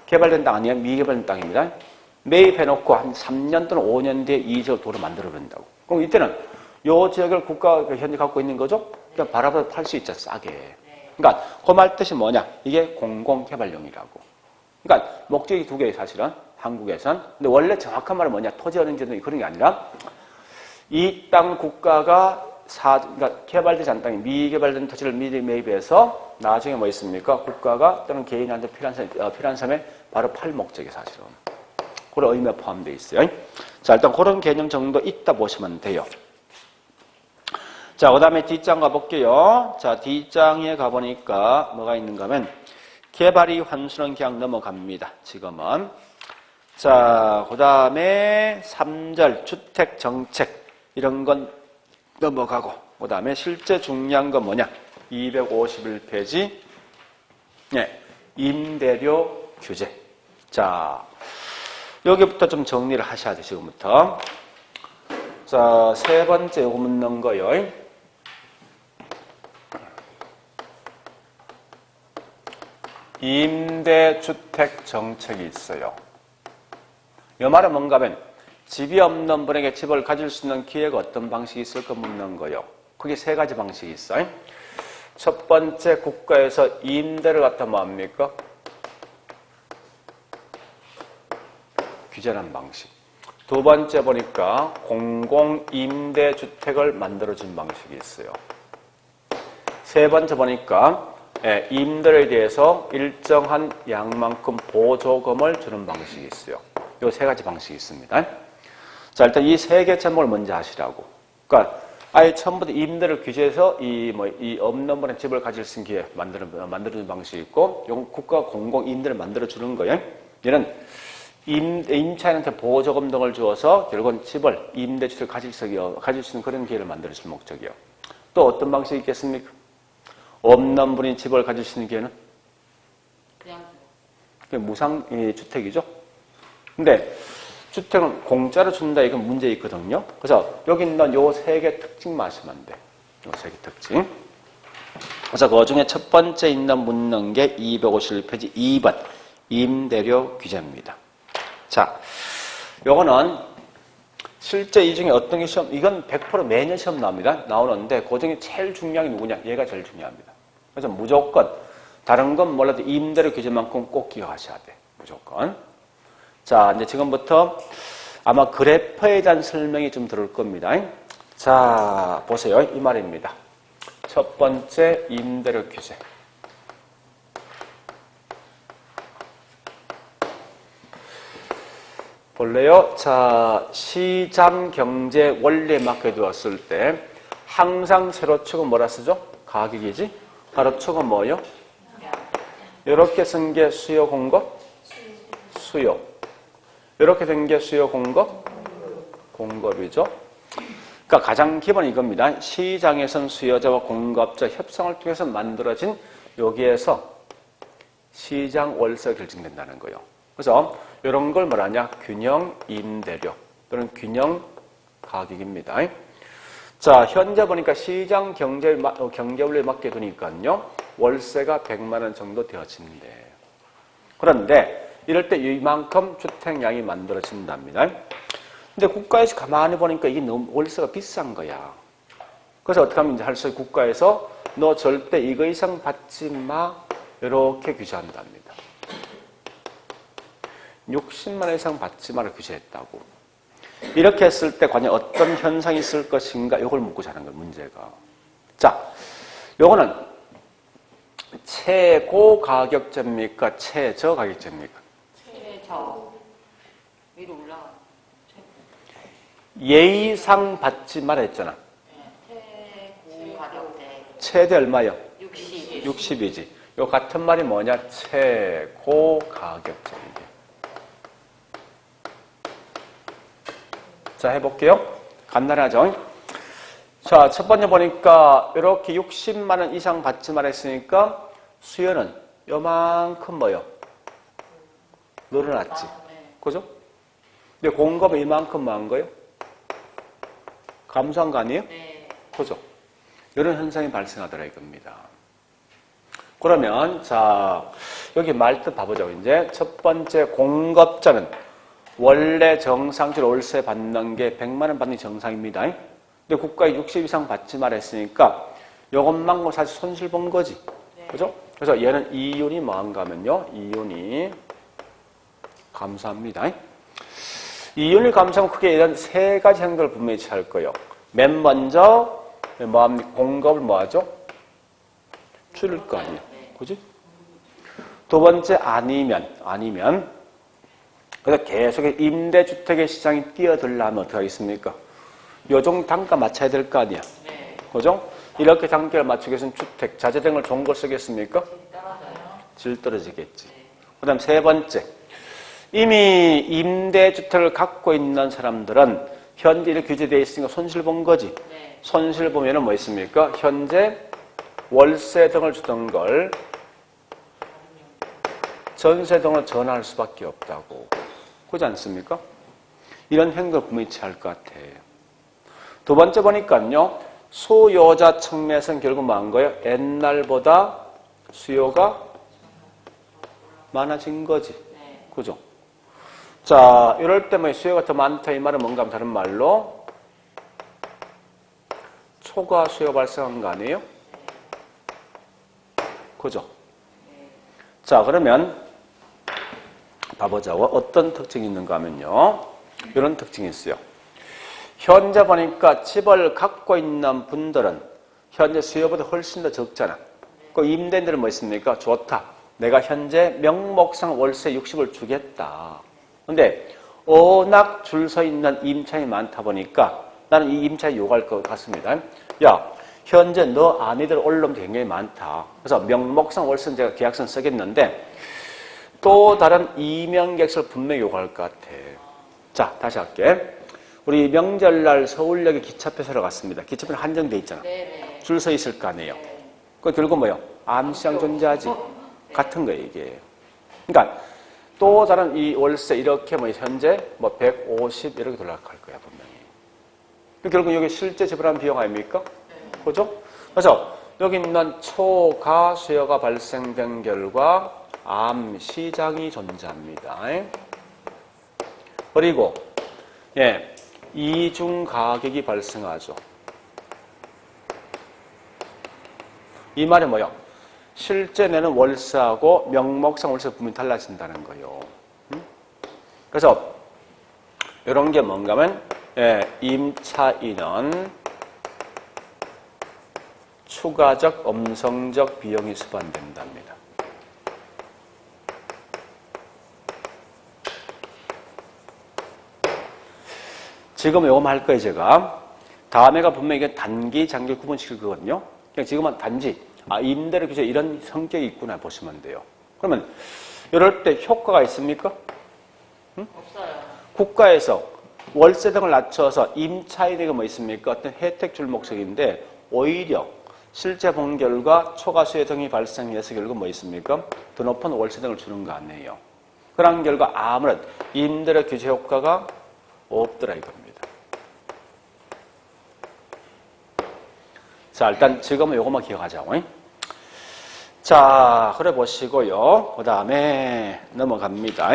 개발된 땅 아니야? 미개발된 땅입니다. 매입해놓고 한 3년 또는 5년 뒤에 이 지역을 도로 만들어버린다고. 그럼 이때는 요 지역을 국가가 현재 갖고 있는 거죠? 그냥 바라보다 팔 수 있잖아, 싸게. 그러니까 그 말 뜻이 뭐냐? 이게 공공개발용이라고. 그러니까 목적이 2개예요, 사실은. 한국에선. 근데 원래 정확한 말은 뭐냐? 토지은행제도 그런 게 아니라 이 땅 국가가 그러니까 개발되지 않은 땅이 미개발된 토지를 미리 매입해서 나중에 뭐 있습니까? 국가가 또는 개인한테 필요한 섬에 바로 팔 목적이 사실은. 그런 의미가 포함되어 있어요. 자, 일단 그런 개념 정도 있다 보시면 돼요. 자, 그 다음에 뒷장 가볼게요. 자, 뒷장에 가보니까 뭐가 있는가 하면 개발이 환수는 그냥 넘어갑니다. 지금은. 자, 그 다음에 3절 주택정책 이런 건 넘어가고 그 다음에 실제 중요한 건 뭐냐? 251페이지 네, 임대료 규제. 자, 여기부터 좀 정리를 하셔야 돼요. 지금부터. 자, 세 번째 요거 묻는 거요. 임대주택 정책이 있어요. 이 말은 뭔가 하면 집이 없는 분에게 집을 가질 수 있는 기회가 어떤 방식이 있을까 묻는 거예요. 그게 3가지 방식이 있어요. 첫 번째, 국가에서 임대를 갖다 뭐합니까? 규제하는 방식. 두 번째 보니까 공공임대주택을 만들어준 방식이 있어요. 세 번째 보니까 임대료에 대해서 일정한 양만큼 보조금을 주는 방식이 있어요. 이 3가지 방식이 있습니다. 자, 일단 이 3개 제목을 먼저 하시라고. 그러니까 아예 처음부터 임대를 규제해서 이 없는 분의 집을 가질 수 있는 기회 만들어주는 방식이 있고, 이건 국가 공공 임대를 만들어주는 거예요. 얘는 임차인한테 보조금 등을 주어서 결국은 집을 임대주택을 가질 수 있는 그런 기회를 만들어주는 목적이요. 또 어떤 방식이 있겠습니까? 없는 분이 집을 가질 수 있는 기회는? 그냥 무상주택이죠. 근데 주택은 공짜로 준다 이건 문제 있거든요. 그래서 여기 있는 요 3개 특징만 하시면 돼. 요 3개 특징. 그래서 그 중에 첫 번째 있는 묻는 게 251페이지 2번 임대료 규제입니다. 자, 요거는 실제 이 중에 어떤 게 시험, 이건 100% 매년 시험 나오는데 그 중에 제일 중요한 게 누구냐? 얘가 제일 중요합니다. 그래서 무조건 다른 건 몰라도 임대료 규제만큼 꼭 기억하셔야 돼. 무조건. 자, 이제 지금부터 아마 그래퍼에 대한 설명이 좀 들을 겁니다. 자, 보세요. 이 말입니다. 첫 번째 임대료 규제. 볼래요? 자, 시장 경제 원리에 맞게 두었을 때 항상 세로축은 뭐라 쓰죠? 가격이지? 가로축은 뭐요? 이렇게 쓴 게 수요 공급? 수요. 이렇게 된 게 수요 공급? 공급이죠. 그러니까 가장 기본 이겁니다. 시장에선 수요자와 공급자 협상을 통해서 만들어진 여기에서 시장 월세가 결정된다는 거예요. 그래서 이런 걸 뭐라냐? 균형 임대료 또는 균형 가격입니다. 자, 현재 보니까 시장 경제 원리에 맞게 두니까요. 월세가 100만 원 정도 되어진대. 그런데 이럴 때 이만큼 주택량이 만들어진답니다. 근데 국가에서 가만히 보니까 이게 너무 월세가 비싼 거야. 그래서 어떻게 하면 이제 할 수 있어요? 국가에서 너 절대 이거 이상 받지 마. 이렇게 규제한답니다. 60만 원 이상 받지 마라 규제했다고. 이렇게 했을 때 과연 어떤 현상이 있을 것인가? 이걸 묻고 자는 거예요, 문제가. 자, 요거는 최고 가격제입니까? 최저 가격제입니까? 최저. 위로 올라가. 예의상 받지 마라 했잖아. 최고 가격대. 최대 얼마요? 60. 60이지. 요 같은 말이 뭐냐? 최고 가격제입니다. 자, 해볼게요. 간단하죠? 자, 첫 번째 보니까 이렇게 60만 원 이상 받지 말라 했으니까 수요는 요만큼 뭐요? 늘어났지. 그죠? 근데 공급은 이만큼 뭐 한 거예요? 감소한 거 아니에요? 네. 그죠? 이런 현상이 발생하더라 이겁니다. 그러면 자, 여기 말뜻 봐보자고. 이제 첫 번째 공급자는 원래 정상적으로 월세 받는 게 100만 원 받는 게 정상입니다. 근데 국가에 60 이상 받지 말라 했으니까 이것만큼 사실 손실 본 거지. 네. 그죠? 그래서 얘는 이윤이 뭐한가 하면요. 이윤이 감소합니다. 이윤이 감소하면 크게 이런 세 가지 행동을 분명히 취할 거예요. 맨 먼저 뭐합니까? 공급을 뭐하죠? 줄일 거 아니에요. 그지? 두 번째 아니면 그래서 계속 임대주택의 시장이 뛰어들려면 어떻게 하겠습니까? 요정 단가 맞춰야 될 거 아니야. 네. 그죠? 이렇게 단가를 맞추기 위해서는 주택, 자재등을 좋은 걸 쓰겠습니까? 떨어져요. 질 떨어지겠지. 그 다음 세 번째. 이미 임대주택을 갖고 있는 사람들은 현재 이렇게 규제되어 있으니까 손실 본 거지. 네. 손실 보면은 뭐 있습니까? 현재 월세 등을 주던 걸 전세 등으로 전환할 수밖에 없다고. 그렇지 않습니까? 이런 행동을 분명히 취할 것 같아. 두 번째 보니까요. 수요자 측면에서는 결국 뭐한 거예요? 옛날보다 수요가 많아진 거지. 네. 그죠? 자, 이럴 때 뭐 수요가 더 많다 이 말은 뭔가 하면 다른 말로 초과 수요 발생한 거 아니에요? 그죠? 자, 그러면 봐보자. 어떤 특징이 있는가 하면요. 이런 특징이 있어요. 현재 보니까 집을 갖고 있는 분들은 현재 수요보다 훨씬 더 적잖아. 그 임대인들은 뭐 있습니까? 좋다. 내가 현재 명목상 월세 60을 주겠다. 근데 워낙 줄 서 있는 임차인이 많다 보니까 나는 이 임차인 요구할 것 같습니다. 야, 현재 너 아내들 올라오면 굉장히 많다. 그래서 명목상 월세는 제가 계약서는 쓰겠는데 또 다른 이명객을 분명히 요구할 것 같아. 자, 다시 할게. 우리 명절날 서울역에 기차표 사러 갔습니다. 기차표는 한정돼 있잖아. 네네. 줄 서 있을 거 아니에요. 네. 그 결국 뭐예요? 암시장 존재하지. 같은 거예요, 이게. 그러니까 또 다른 이 월세 이렇게 뭐 현재 뭐 150 이렇게 돌아갈 거야, 분명히. 결국 여기 실제 지불한 비용 아닙니까? 네. 그죠? 그래서 여기 있는 초과 수요가 발생된 결과 암시장이 존재합니다. 그리고 예, 이중 가격이 발생하죠. 이 말이 뭐예요? 실제 내는 월세하고 명목상 월세 분명히 달라진다는 거예요. 그래서 이런 게 뭔가 하면 예, 임차인은 추가적 엄성적 비용이 수반된답니다. 지금 요거만 할 거예요, 제가. 다음에가 분명히 이게 단기, 장기 구분시킬 거거든요. 그냥 지금은 단지, 임대료 규제 이런 성격이 있구나 보시면 돼요. 그러면, 이럴 때 효과가 있습니까? 없어요. 국가에서 월세 등을 낮춰서 임차인에게 뭐 있습니까? 어떤 혜택 줄 목적인데, 오히려 실제 본 결과 초과 수요 등이 발생해서 결국 뭐 있습니까? 더 높은 월세 등을 주는 거 아니에요. 그런 결과 아무런 임대료 규제 효과가 없더라 이겁니다. 자, 일단 지금은 요것만 기억하자고. 자, 그래 보시고요. 그 다음에 넘어갑니다.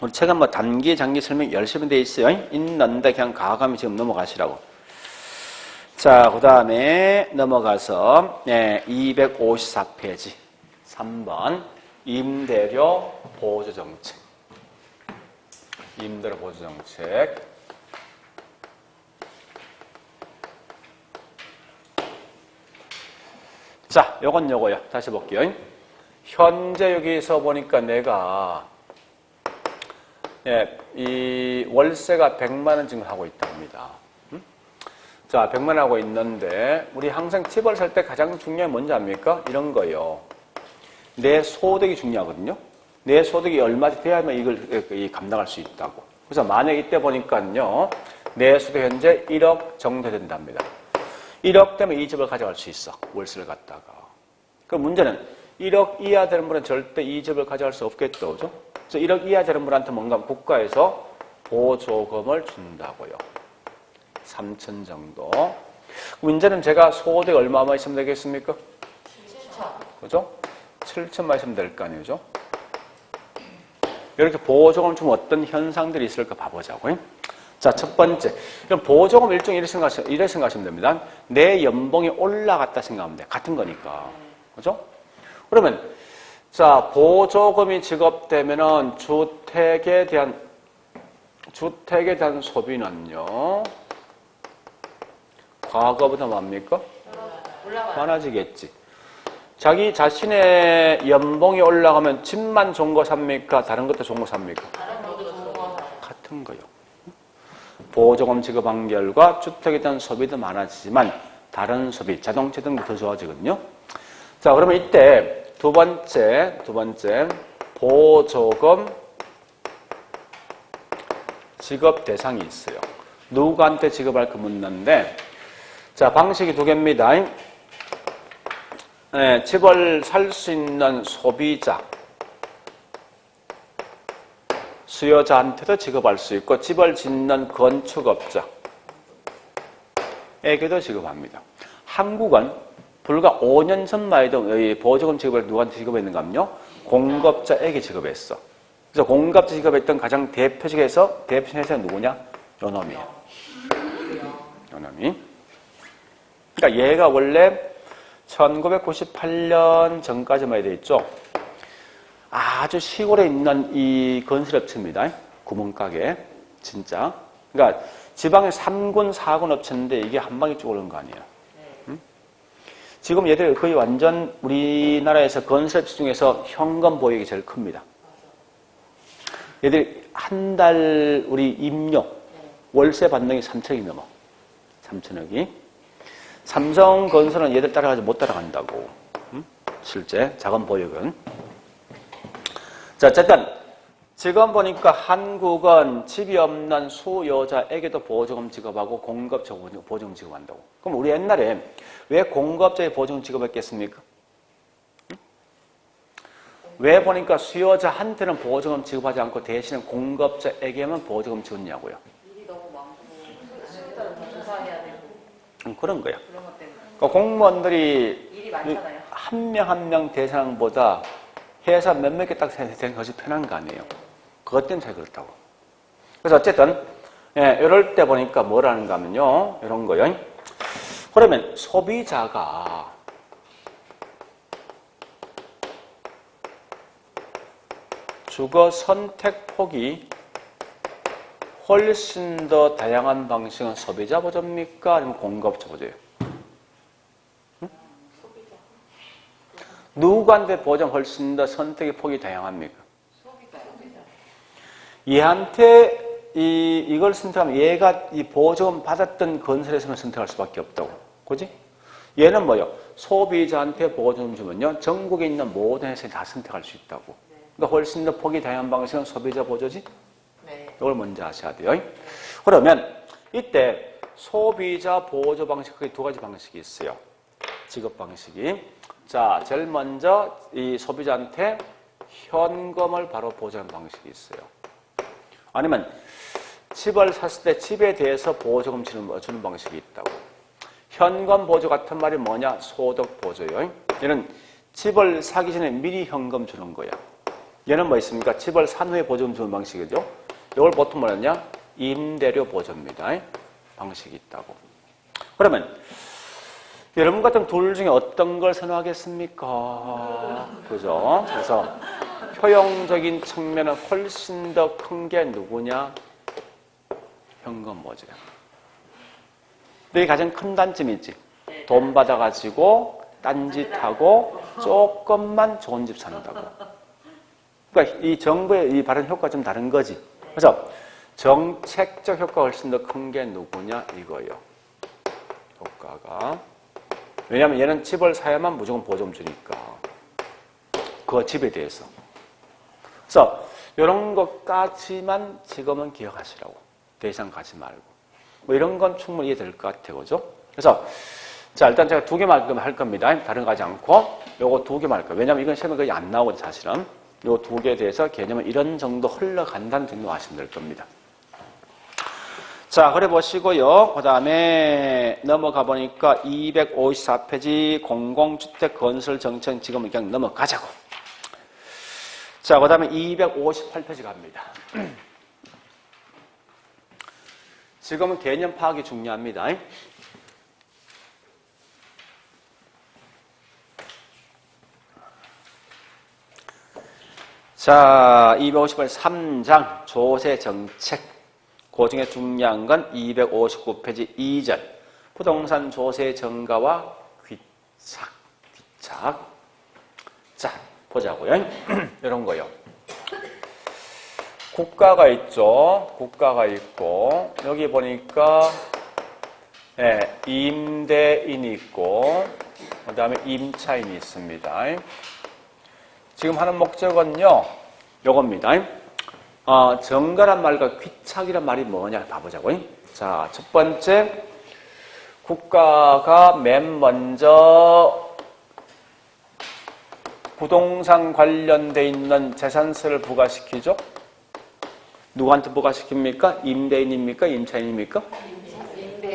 우리 책은 뭐 단기, 장기 설명 열심히 돼 있어요. 있는데 그냥 과감히 지금 넘어가시라고. 자, 그 다음에 넘어가서 254페이지 3번 임대료 보조정책. 임대료 보조정책. 자, 요건 요거요. 다시 볼게요. 현재 여기서 보니까 내가 이 월세가 100만 원 지금 하고 있답니다. 자, 100만 원 하고 있는데 우리 항상 집을 살 때 가장 중요한 게 뭔지 압니까? 이런 거요. 내 소득이 중요하거든요. 내 소득이 얼마나 돼야만 이걸 감당할 수 있다고. 그래서 만약 이때 보니까요. 내 소득 현재 1억 정도 된답니다. 1억 되면 이 집을 가져갈 수 있어. 월세를 갖다가. 그 문제는 1억 이하 되는 분은 절대 이 집을 가져갈 수 없겠죠. 그죠? 그래서 1억 이하 되는 분한테 뭔가 국가에서 보조금을 준다고요. 3천 정도. 문제는 제가 소득 얼마만 있으면 되겠습니까? 7천. 그죠? 7천만 있으면 될 거 아니죠? 이렇게 보조금을 주면 어떤 현상들이 있을까 봐보자고요. 자, 첫 번째. 그럼 보조금 일종의 이렇게 생각하시면 됩니다. 내 연봉이 올라갔다 생각하면 돼. 같은 거니까. 그죠? 그러면, 자, 보조금이 지급되면은 주택에 대한 소비는요, 과거보다 뭡니까? 올라가요. 많아지겠지. 자기 자신의 연봉이 올라가면 집만 좋은 거 삽니까? 다른 것도 좋은 거 삽니까? 다른 것도 좋은 거. 같은 거요. 보조금 지급한 결과 주택에 대한 소비도 많아지지만 다른 소비, 자동차 등도 더 좋아지거든요. 자, 그러면 이때 두 번째 보조금 지급 대상이 있어요. 누구한테 지급할까 묻는데, 자, 방식이 두 개입니다. 집을 살 수 있는 소비자, 수요자한테도 지급할 수 있고 집을 짓는 건축업자에게도 지급합니다. 한국은 불과 5년 전만 해도 보조금 지급을 누구한테 지급했는가 하면요. 공급자에게 지급했어. 그래서 공급자 지급했던 가장 대표적인 회사가 누구냐? 요놈이에요. 요놈이. 그러니까 얘가 원래 1998년 전까지만 해도 있죠. 아주 시골에 있는 이 건설업체입니다. 구멍가게. 진짜. 그러니까 지방에 3군, 4군 업체인데 이게 한 방에 쭉 오는 거 아니에요. 응? 지금 얘들 거의 완전 우리나라에서 건설업체 중에서 현금 보유액이 제일 큽니다. 얘들 한 달 우리 임료, 월세 받는 게 3천억이 넘어. 3천억이. 삼성건설은 얘들 따라가지 못 따라간다고. 응? 실제 자금 보유액은. 자, 어쨌든 지금 보니까 한국은 집이 없는 수요자에게도 보조금 지급하고 공급자 보조금 지급한다고. 그럼 우리 옛날에 왜 공급자에 보조금 지급했겠습니까? 응? 왜 보니까 수요자한테는 보조금 지급하지 않고 대신에 공급자에게만 보조금 지급냐고요. 일이 너무 많고 수요자는 더 조사해야 되고 그런 거야. 그런 것 때문에 그러니까 공무원들이 일이 많잖아요. 한 명 한 명 대상보다 회사 몇몇 개 딱 되는 것이 편한 거 아니에요. 그것 때문에 잘 그렇다고. 그래서 어쨌든 이럴 때 보니까 뭐라는가 하면요. 이런 거요. 그러면 소비자가 주거 선택 폭이 훨씬 더 다양한 방식은 소비자 보조입니까? 아니면 공급자 보조예요? 누구한테 보장 훨씬 더 선택의 폭이 다양합니까? 소비자. 얘한테 이걸 선택하면 얘가 이 보조금 받았던 건설에서만 선택할 수밖에 없다고. 그지? 얘는 뭐요? 소비자한테 보조금 주면요. 전국에 있는 모든 회사에 다 선택할 수 있다고. 그러니까 훨씬 더 폭이 다양한 방식은 소비자 보조지? 네. 이걸 먼저 아셔야 돼요. 그러면 이때 소비자 보조 방식, 크게 두 가지 방식이 있어요. 지급 방식이. 자, 제일 먼저 이 소비자한테 현금을 바로 보조하는 방식이 있어요. 아니면 집을 샀을 때 집에 대해서 보조금 주는 방식이 있다고. 현금 보조 같은 말이 뭐냐? 소득 보조요. 얘는 집을 사기 전에 미리 현금 주는 거야. 얘는 뭐 있습니까? 집을 산 후에 보조금 주는 방식이죠. 이걸 보통 뭐냐? 임대료 보조입니다. 방식이 있다고. 그러면 여러분 같은 둘 중에 어떤 걸 선호하겠습니까? 그죠? 그래서 효용적인 측면은 훨씬 더 큰 게 누구냐? 현금 보조야. 근데 이게 가장 큰 단점이지. 돈 받아가지고 딴짓하고 조금만 좋은 집 산다고. 그러니까 이 정부의 이 발언 효과가 좀 다른 거지. 그래서 정책적 효과가 훨씬 더 큰 게 누구냐? 이거예요. 효과가. 왜냐하면 얘는 집을 사야만 무조건 보조금 주니까. 그 집에 대해서. 그래서 이런 것까지만 지금은 기억하시라고. 더 이상 가지 말고. 뭐 이런 건 충분히 이해될 것 같아요. 그죠? 그래서 자, 일단 제가 두 개만 할 겁니다. 다른 거 하지 않고 요거 두 개만 할 거예요. 왜냐하면 이건 시험에 거의 안 나오거든요. 사실은. 요 두 개에 대해서 개념은 이런 정도 흘러간다는 정도 아시면 될 겁니다. 자, 그래 보시고요. 그 다음에 넘어가 보니까 254페이지 공공주택 건설 정책 지금은 그냥 넘어가자고. 자, 그 다음에 258페이지 갑니다. 지금은 개념 파악이 중요합니다. 자, 258 3장 조세 정책. 그 중에 중요한 건 259페이지 2절. 부동산 조세 정가와 귀착. 자, 보자고요. 이런 거요. 국가가 있죠. 국가가 있고, 여기 보니까, 임대인이 있고, 그 다음에 임차인이 있습니다. 지금 하는 목적은요, 요겁니다. 정가란 말과 귀착이란 말이 뭐냐 봐보자고요. 자, 첫 번째, 국가가 맨 먼저 부동산 관련돼 있는 재산세를 부과시키죠. 누구한테 부과시킵니까? 임대인입니까? 임차인입니까?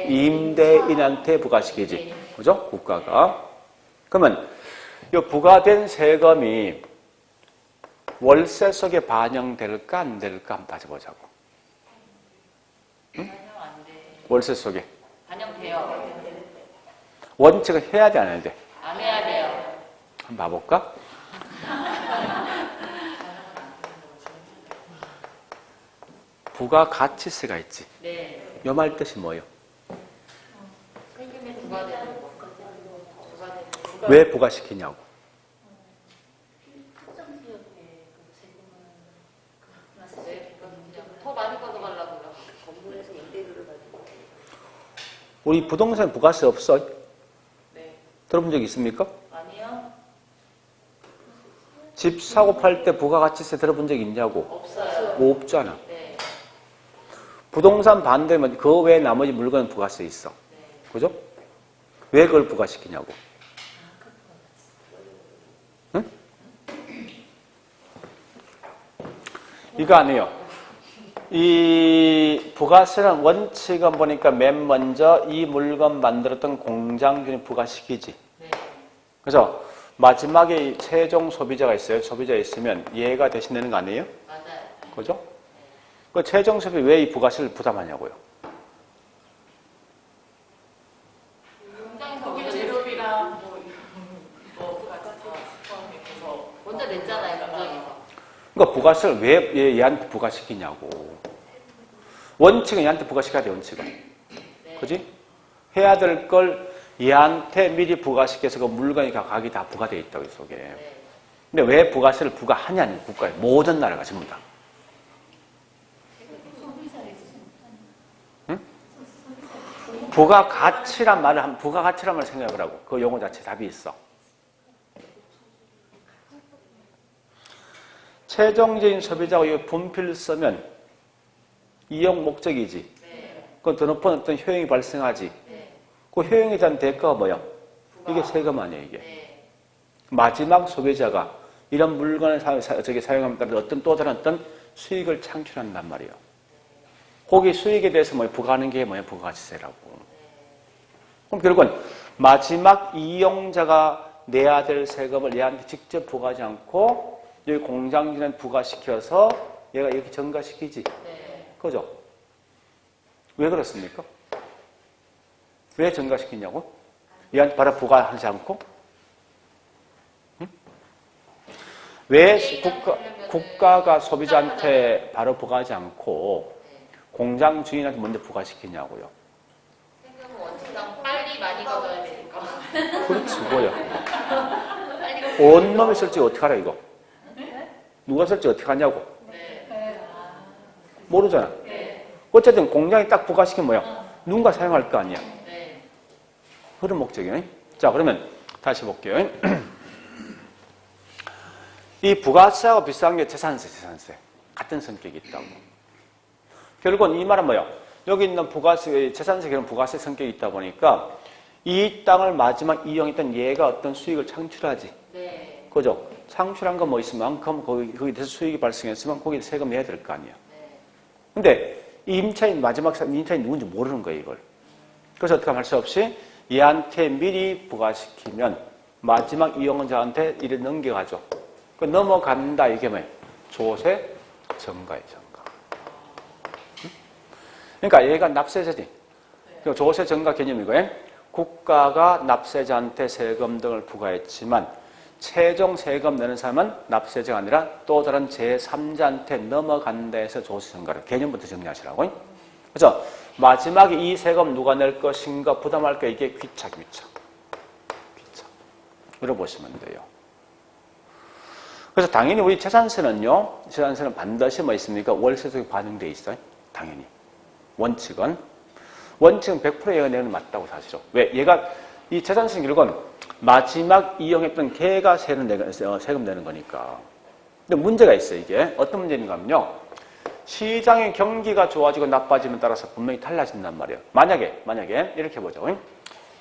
임대인한테 부과시키지. 그죠? 국가가. 그러면 이 부과된 세금이 월세 속에 반영될까 안 될까 한번 따져보자고. 응? 월세 속에. 반영돼요. 원칙은 해야 돼, 안 해야 돼? 안 해야 돼요. 한번 봐볼까? 부가가치세가 있지. 네. 요 말 뜻이 뭐예요? 세금이 부과되는 거. 왜 부과시키냐고. 더 많이 걷어가려고요. 건물에서 임대료를 받는. 우리 부동산 부가세 없어? 네. 들어본 적 있습니까? 아니요. 집 사고 팔 때 부가가치세 들어본 적 있냐고? 없어요. 없잖아. 네. 부동산 반대면 그 외에 나머지 물건은 부가세 있어. 네. 그죠? 왜 그걸 부과시키냐고. 응? 이거 아니에요. 이 부가세는 원칙은 보니까 맨 먼저 이 물건 만들었던 공장균이 부과시키지. 네. 그래서 마지막에 최종 소비자가 있어요. 소비자가 있으면 얘가 대신되는 거 아니에요? 맞아요. 그죠? 그 최종 소비 왜 이 부가세를 부담하냐고요. 공장에서 거기 먼저 재료비랑 뭐 같이 포함해서 먼저 냈잖아요. 공장에서. 그러니까 부가세를 왜 얘한테 부과시키냐고. 원칙은 얘한테 부과시켜야 돼, 원칙은. 네. 그지? 해야 될 걸 얘한테 미리 부과시켜서 그 물건이 가격이 다 부과되어 있다고, 이 속에. 네. 근데 왜 부가세를 부과하냐는 국가의 모든 나라가 전부 다. 부가가치란 말을 부가가치란 말을 생각을 하고 그 용어 자체 답이 있어. 최종적인 소비자가 이 분필을 쓰면 이용 목적이지. 그 더 높은 어떤 효용이 발생하지. 그 효용에 대한 대가가 뭐야? 이게 세금 아니야 이게. 마지막 소비자가 이런 물건을 사용함에 따라 어떤 또 다른 어떤 수익을 창출한단 말이에요. 거기 수익에 대해서 부과하는 게 뭐야? 부가가치세라고. 그럼 결국은 마지막 이용자가 내야 될 세금을 얘한테 직접 부과하지 않고 여기 공장진에 부과시켜서 얘가 이렇게 전가시키지. 그죠? 왜 그렇습니까? 왜 전가시키냐고? 얘한테 바로 부과하지 않고? 왜 국가가 소비자한테 바로 부과하지 않고 공장 주인한테 먼저 부과시키냐고요? 세금은 원칙상 빨리 많이 걷어야 되니까. 그렇지, 뭐야. 온 놈이 쓸지 어떻게 알아, 이거? 누가 쓸지 어떻게 하냐고? 모르잖아. 어쨌든 공장이 딱 부과시키면 뭐야? 누군가 사용할 거 아니야. 그런 목적이네. 자, 그러면 다시 볼게요. 이 부가세하고 비슷한 게 재산세. 같은 성격이 있다고. 결국은 이 말은 뭐예요? 여기 있는 부가세, 재산세, 그런 부가세 성격이 있다 보니까 이 땅을 마지막 이용했던 얘가 어떤 수익을 창출하지. 그죠? 창출한 거 뭐 있을 만큼 거기에 대해서 수익이 발생했으면 거기에 세금 내야 될 거 아니야. 근데 이 임차인, 마지막 임차인 누군지 모르는 거예요, 이걸. 그래서 어떻게 할 수 없이 얘한테 미리 부과시키면 마지막 이용자한테 이래 넘겨가죠. 그 넘어간다, 이게 뭐예요? 조세 전가예요, 전가. 그러니까 얘가 납세자지. 조세 전가 개념이고요. 국가가 납세자한테 세금 등을 부과했지만 최종 세금 내는 사람은 납세자가 아니라 또 다른 제3자한테 넘어간다 해서 조세 전가를 개념부터 정리하시라고. 그래서 마지막에 이 세금 누가 낼 것인가 부담할 거 이게 귀차. 물어보시면 돼요. 그래서 당연히 우리 재산세는요. 재산세는 반드시 뭐 있습니까? 월세 속에 반영돼 있어요. 당연히. 원칙은 100% 얘가 내는 게 맞다고 사실은. 왜? 얘가 이 재산세 결국은 마지막 이용했던 걔가 세금 내는 거니까. 근데 문제가 있어요. 이게 어떤 문제인가 하면요. 시장의 경기가 좋아지고 나빠짐에 따라서 분명히 달라진단 말이에요. 만약에 이렇게 보죠.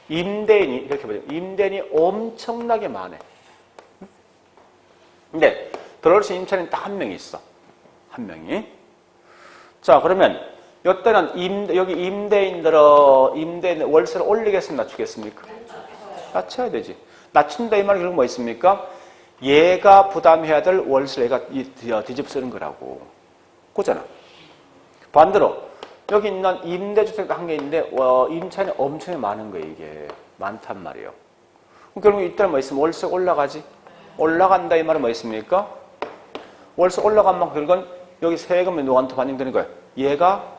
임대인이 이렇게 보죠. 임대인이 엄청나게 많아. 근데 들어올 수 있는 임차인이 딱 한 명이 있어. 한 명이. 자, 그러면 이때는 여기 임대인 월세를 올리겠습니까? 낮추겠습니까? 낮춰야 되지. 낮춘다 이 말이 결국 뭐 있습니까? 얘가 부담해야 될 월세를 얘가 뒤집어 쓰는 거라고. 그잖아. 반대로 여기 있는 임대주택 한 개 있는데 임차인이 엄청 많은 거예요. 이게 많단 말이에요. 결국 이때는 뭐 있으면 월세 올라가지. 올라간다 이 말은 뭐 있습니까? 월세 올라간 만큼 결국은 여기 세금이 누구한테 반영되는 거예요? 얘가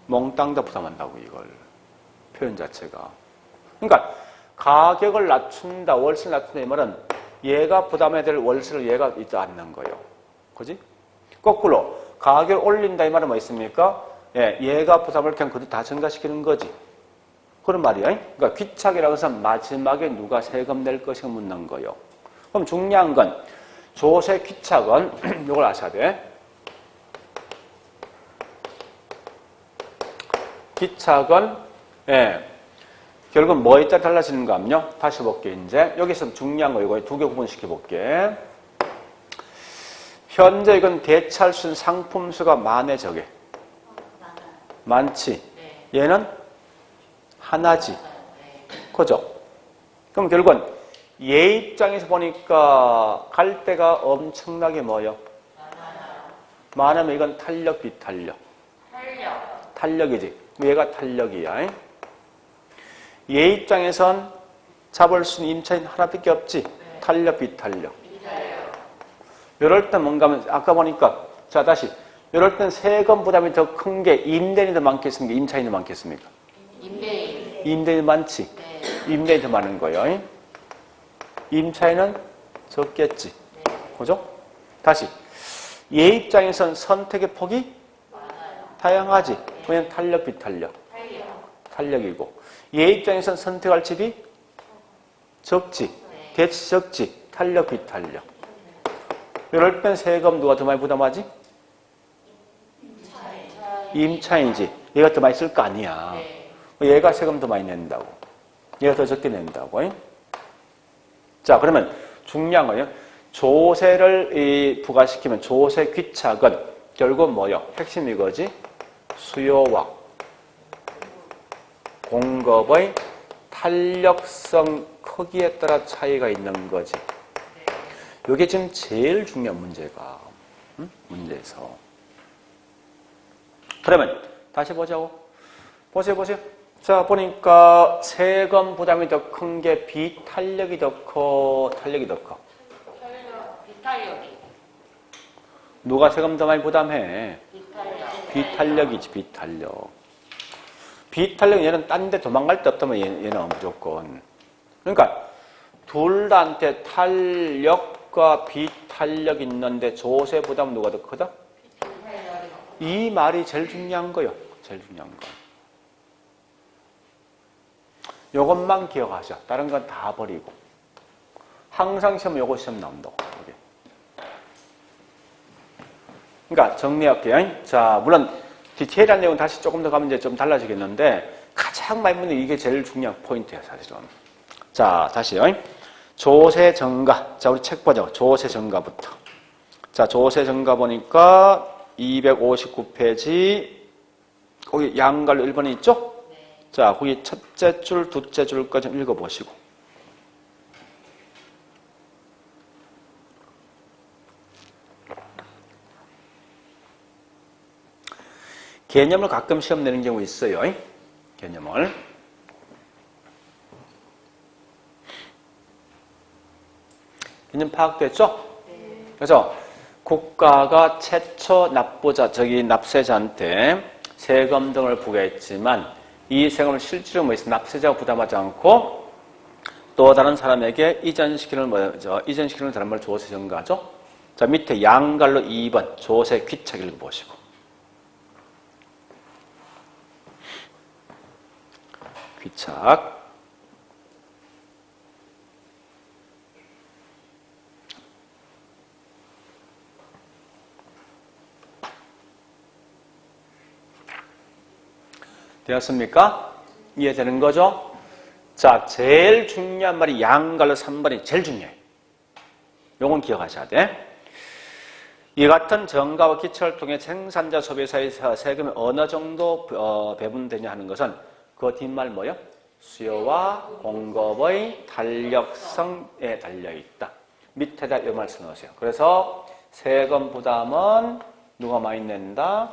몽땅 다 부담한다고 이걸. 표현 자체가. 그러니까 가격을 낮춘다, 월세를 낮춘다 이 말은 얘가 부담해야 될 월세를 얘가 이제 않는 거예요. 그지? 거꾸로 가격을 올린다 이 말은 뭐 있습니까? 예, 얘가 부담을 그냥 그대로 다 증가시키는 거지. 그런 말이에요. 그러니까 귀착이라고 해서 마지막에 누가 세금 낼 것인가 묻는 거예요. 그럼 중요한 건 조세 귀착은 이걸 아셔야 돼. 귀착은 결국은 뭐에 따라 달라지는가 하면요. 다시 볼게 이제 여기서 중요한 거 이거 두 개 구분시켜 볼게. 현재 이건 대체할 수 있는 상품 수가 많네 적게. 많지. 얘는 하나지. 그죠? 그럼 결국은 얘 입장에서 보니까 갈 데가 엄청나게 뭐요? 많으면 이건 탄력, 비탄력. 탄력이지. 얘가 탄력이야. 얘 입장에선 잡을 수 있는 임차인 하나밖에 없지. 탄력, 비탄력. 이럴 때 뭔가 하면 아까 보니까 자 다시 이럴 땐 세금 부담이 더 큰 게 임대인이 더 많겠습니까? 임차인이 많겠습니까? 임대인이 많지. 임대인이 더 많은 거예요. 임차인은 적겠지. 그죠? 다시 얘 입장에선 선택의 폭이 다양하지. 그냥 탄력, 비탄력. 탄력이고 얘 입장에서는 선택할 집이 적지. 대치 적지. 탄력, 비탄력. 이럴 땐 세금 누가 더 많이 부담하지? 임차인이지. 얘가 더 많이 쓸 거 아니야. 얘가 세금 더 많이 낸다고. 얘가 더 적게 낸다고. 자, 그러면 중요한 거예요. 조세를 부과시키면 조세 귀착은 결국 뭐요? 핵심 이거지? 수요와 공급의 탄력성 크기에 따라 차이가 있는 거지. 이게 지금 제일 중요한 문제가. 문제에서. 그러면 다시 보자고. 보세요. 자, 보니까 세금 부담이 더 큰 게 비탄력이 더 커, 탄력이 더 커. 비탄력이. 누가 세금 더 많이 부담해? 비탄력. 비탄력이지, 비탄력. 비탄력 얘는 딴 데 도망갈 데 없다면 얘는 무조건. 그러니까 둘 다한테 탄력과 비탄력 있는데 조세 부담은 누가 더 크다? 이 말이 제일 중요한 거요. 제일 중요한 거. 요것만 기억하셔. 다른 건 다 버리고. 항상 시험 요거 시험 나온다고. 여기. 그러니까 정리할게요. 자, 물론 디테일한 내용은 다시 조금 더 가면 이제 좀 달라지겠는데 가장 많이 묻는 이게 제일 중요한 포인트예요, 사실은. 자, 다시요. 조세 증가. 자, 우리 책 보죠. 조세 증가부터. 자, 조세 증가 보니까 259페이지 거기 양갈로 1번에 있죠? 자, 거기 첫째 줄, 둘째 줄까지 좀 읽어보시고. 개념을 가끔 시험 내는 경우 있어요. 개념을. 개념 파악됐죠? 그래서 국가가 최초 납세자한테 세금 등을 부과했지만 이 세금을 실제로 납세자가 부담하지 않고 또 다른 사람에게 이전시키는 다른 말 조세 증가죠. 자, 밑에 양갈로 2번 조세 귀착 읽어보시고. 귀착. 되었습니까? 이해되는 거죠? 자, 제일 중요한 말이 양갈로 3번이 제일 중요해. 요건 기억하셔야 돼. 이 같은 정가와 기초를 통해 생산자 소비자의 세금이 어느 정도 배분되냐 하는 것은 그 뒷말 뭐요? 수요와 공급의 탄력성에 달려있다. 밑에다 이 말 써놓으세요. 그래서 세금 부담은 누가 많이 낸다?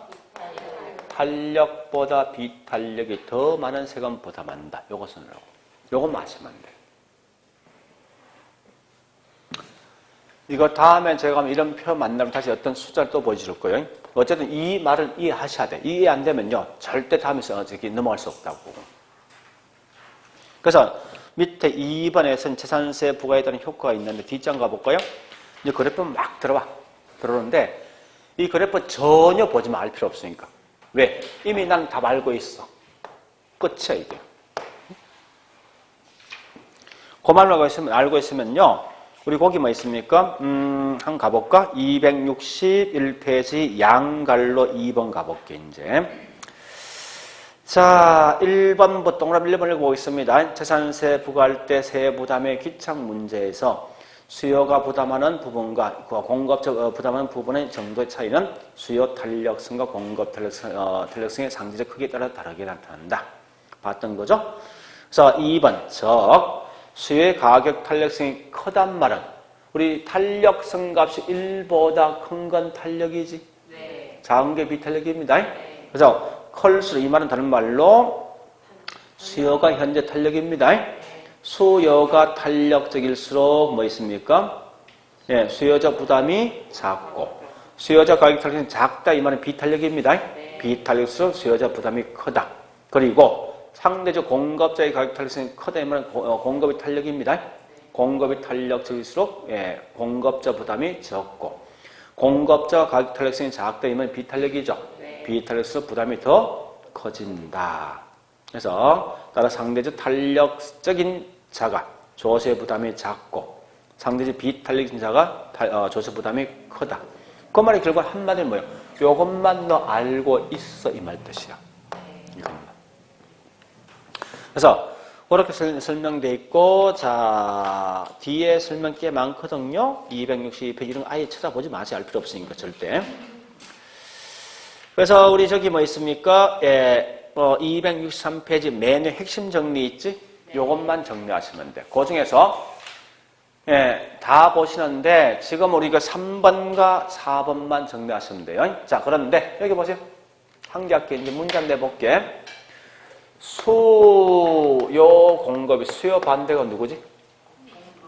탄력보다 비탄력이 더 많은 세금 부담한다. 요거 쓰느라고. 요거 마시면 돼. 이거 다음에 제가 이런 표 만나면 다시 어떤 숫자를 또 보여줄 거예요. 어쨌든 이 말을 이해하셔야 돼. 이해 안 되면요. 절대 다음에 넘어갈 수 없다고. 그래서 밑에 2번에서는 재산세 부과에 따른 효과가 있는데 뒷장 가볼까요? 이제 그래프 막 들어오는데 이 그래프 전혀 보지 말 필요 없으니까. 왜? 이미 난 답 알고 있어. 끝이야, 이게. 그말로 알고 있으면요. 우리 거기 뭐 있습니까? 한번 가볼까? 261페이지 양갈로 2번 가볼게, 이제. 자, 1번부터 동그라미 1번 읽어보겠습니다. 재산세 부과할 때 세부담의 귀착 문제에서 수요가 부담하는 부분과 공급적 부담하는 부분의 정도의 차이는 수요 탄력성과 공급 탄력성의 상대적 크기에 따라 다르게 나타난다. 봤던 거죠? 그래서 2번, 즉 수요의 가격 탄력성이 크단 말은 우리 탄력성 값이 1보다 큰 건 탄력이지. 네. 작은 게 비탄력입니다. 네. 그래서 클수록 이 말은 다른 말로 수요가 현재 탄력입니다. 수요가 탄력적일수록 뭐 있습니까? 예, 수요자 부담이 작고 수요자 가격 탄력성이 작다 이 말은 비탄력입니다. 비탄력일수록 수요자 부담이 크다. 그리고 상대적 공급자의 가격 탄력성이 크다 이 말은 공급의 탄력입니다. 공급이 탄력적일수록 공급자 부담이 적고 공급자 가격 탄력성이 작다 이 말은 비탄력이죠. 비탄력일수록 부담이 더 커진다. 그래서 따라 상대적 탄력적인 자가 조세 부담이 작고 상대적 비탄력적인 자가 조세 부담이 크다. 그 말이 결국 한마디로 뭐예요? 요것만 너 알고 있어 이 말 뜻이야. 이겁니다. 그래서 그렇게 설명되어 있고, 자 뒤에 설명 꽤 많거든요. 262페이지 이런 거 아예 찾아보지 마세요. 알 필요 없으니까 절대. 그래서 우리 저기 뭐 있습니까? 263페이지 메뉴 핵심 정리 있지? 요것만 정리하시면 돼. 그 중에서 다 보시는데 지금 우리가 3번과 4번만 정리하시면 돼요. 자, 그런데 여기 보세요. 한 개 할게. 이제 문제 한번 내볼게. 수요 공급이 수요 반대가 누구지?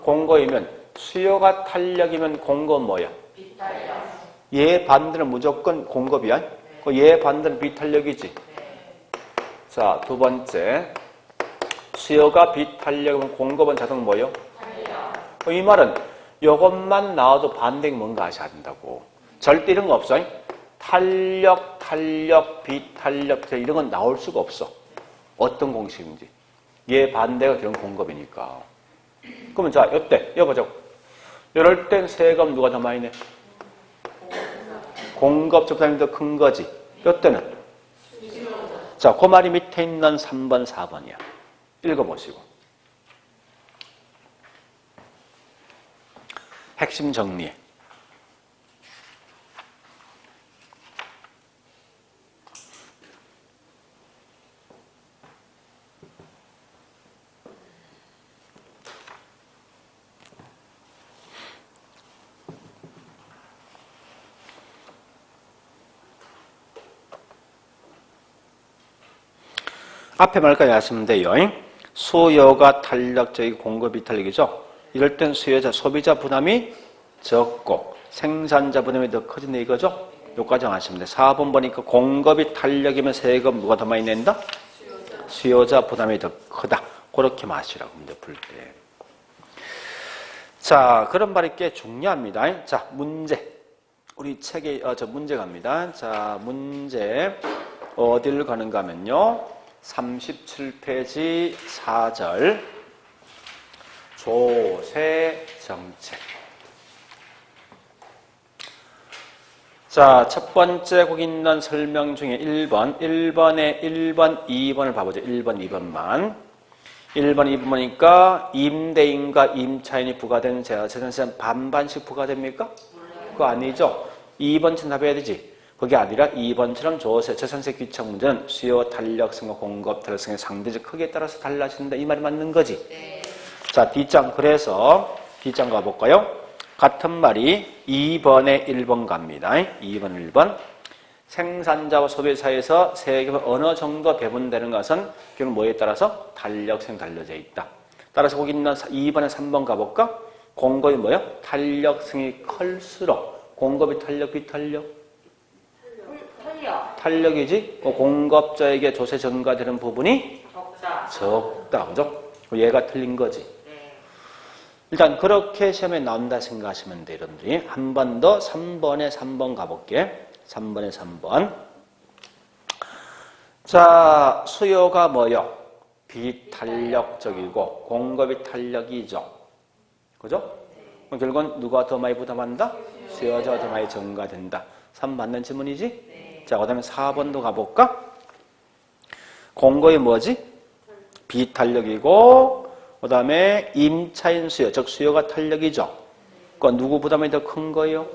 공급이면 수요가 탄력이면 공급 뭐야? 비탄력. 얘 반대는 무조건 공급이야. 얘 반대는 비탄력이지. 자, 두 번째. 수요가 비탄력이면 공급은 자동 뭐요? 이 말은 이것만 나와도 반대가 뭔가 아셔야 된다고. 절대 이런 거 없어. 탄력, 비탄력 이런 건 나올 수가 없어. 어떤 공식인지. 얘 반대가 그런 공급이니까. 그러면 자, 이때 여보자고. 이럴 땐 세금 누가 더 많이 내? 공급 적당히 더 큰 거지. 이때는 자, 그 말이 밑에 있는 3번, 4번이야. 읽어보시고. 핵심 정리. 앞에 말까지 하시면 돼요. 수요가 탄력적이고 공급이 탄력이죠. 이럴 땐 수요자, 소비자 부담이 적고 생산자 부담이 더 커진다 이거죠. 요까지 하시면 돼요. 4번 보니까 공급이 탄력이면 세금 누가 더 많이 낸다? 수요자 부담이 더 크다. 그렇게 마시라고 문제 풀 때. 자, 그런 말이 꽤 중요합니다. 자, 문제. 우리 책에 문제 갑니다. 자, 문제 어디를 가는가 하면요. 37페이지 4절 조세정책. 자, 첫 번째 거기 있는 설명 중에 1번에 1번, 2번을 봐보죠. 1번, 2번만. 1번, 2번 보니까 임대인과 임차인이 부과되는 재산세는 반반씩 부과됩니까? 그거 아니죠. 2번처럼 답해야 되지. 그게 아니라 2번처럼 조세, 재산세 귀착 문제는 수요 탄력성과 공급 탄력성의 상대적 크기에 따라서 달라진다. 이 말이 맞는 거지. 네. 자, 뒷장. 그래서 뒷장 가볼까요? 같은 말이 2번에 1번 갑니다. 2번, 1번. 생산자와 소비자에서 세금이 어느 정도 배분되는 것은 결국 뭐에 따라서 탄력성이 달려져 있다. 따라서 거기 있는 2번에 3번 가볼까? 공급이 뭐예요? 탄력성이 클수록 공급이 탄력, 비탄력? 탄력이지. 공급자에게 조세 전가되는 부분이 적다. 그죠? 얘가 틀린 거지. 네. 일단 그렇게 시험에 나온다 생각하시면 돼요. 여러분들이. 한 번 더 3번에 3번 가볼게. 3번에 3번. 자, 수요가 뭐요? 비탄력적이고 공급이 탄력이죠. 그죠? 그럼 결국은 누가 더 많이 부담한다? 수요자가 더 많이 전가된다. 3 맞는 질문이지? 네. 자, 그 다음에 4번도 가볼까? 공급이 뭐지? 비탄력이고, 그 다음에 임차인 수요, 즉 수요가 탄력이죠. 그러니까 누구 부담이 더 큰 거예요?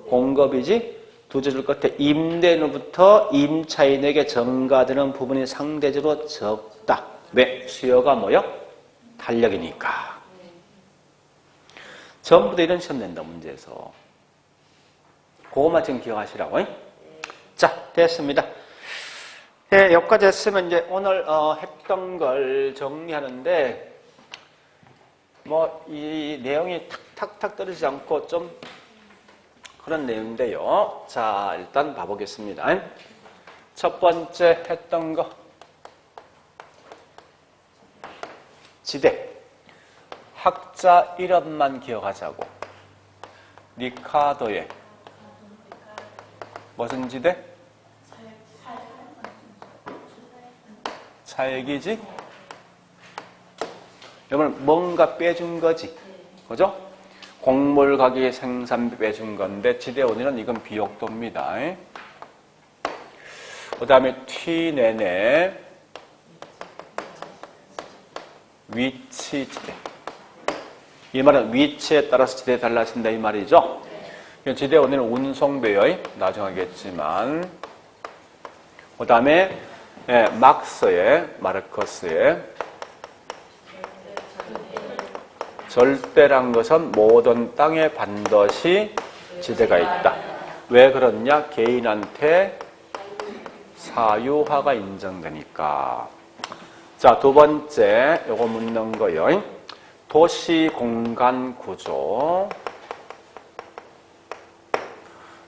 공급이지. 두 줄 끝에 임대인으로부터 임차인에게 전가되는 부분이 상대적으로 적다. 왜? 수요가 뭐요? 탄력이니까. 전부 다 이런 시험 낸다, 문제에서. 그것만 지금 기억하시라고. 자, 됐습니다. 네, 여기까지 했으면 이제 오늘 했던 걸 정리하는데, 뭐, 이 내용이 탁탁탁 떨어지지 않고 좀 그런 내용인데요. 자, 일단 봐보겠습니다. 첫 번째 했던 거. 지대. 학자 이름만 기억하자고. 리카도의 무슨 지대? 차액이지? 여러분 뭔가 빼준 거지. 그죠? 곡물 가격의 생산비 빼준 건데 지대원인은 이건 비용도입니다. 그 다음에 T 내내 위치 지대. 이 말은 위치에 따라서 지대 달라진다 이 말이죠. 지대원인은 운송비의 나중에 하겠지만 그 다음에 마르커스의 절대란 것은 모든 땅에 반드시 지대가 있다. 왜 그러냐? 개인한테 사유화가 인정되니까. 자, 두 번째 요거 묻는 거요. 도시 공간 구조.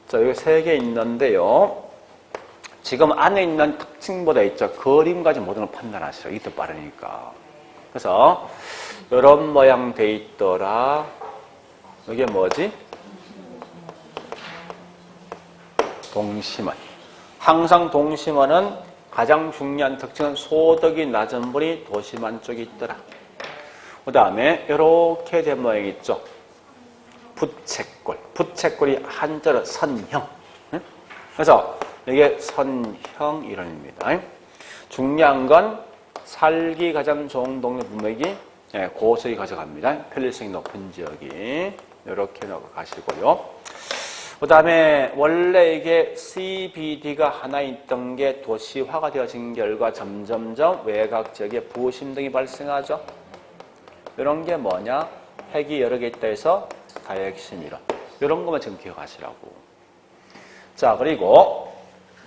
자, 여기 세 개 있는데요. 지금 안에 있는 특징보다 있죠. 그림까지 모든 걸 판단하시죠. 이게 더 빠르니까. 그래서 이런 모양 돼 있더라. 이게 뭐지? 동심원. 항상 동심원은 가장 중요한 특징은 소득이 낮은 분이 도심원 쪽에 있더라. 그 다음에 이렇게 된 모양이 있죠. 부채꼴. 부채꼴이 한자로 선형. 그래서 이게 선형 이론입니다. 중요한 건 살기 가장 좋은 동네 분맥이 고속이 가져갑니다. 편리성이 높은 지역이 이렇게 가시고요. 그 다음에 원래 이게 CBD가 하나 있던 게 도시화가 되어진 결과 점점점 외곽 지역에 부심 등이 발생하죠. 이런 게 뭐냐? 핵이 여러 개 있다 해서 다핵심 이론. 이런 것만 지금 기억하시라고. 자, 그리고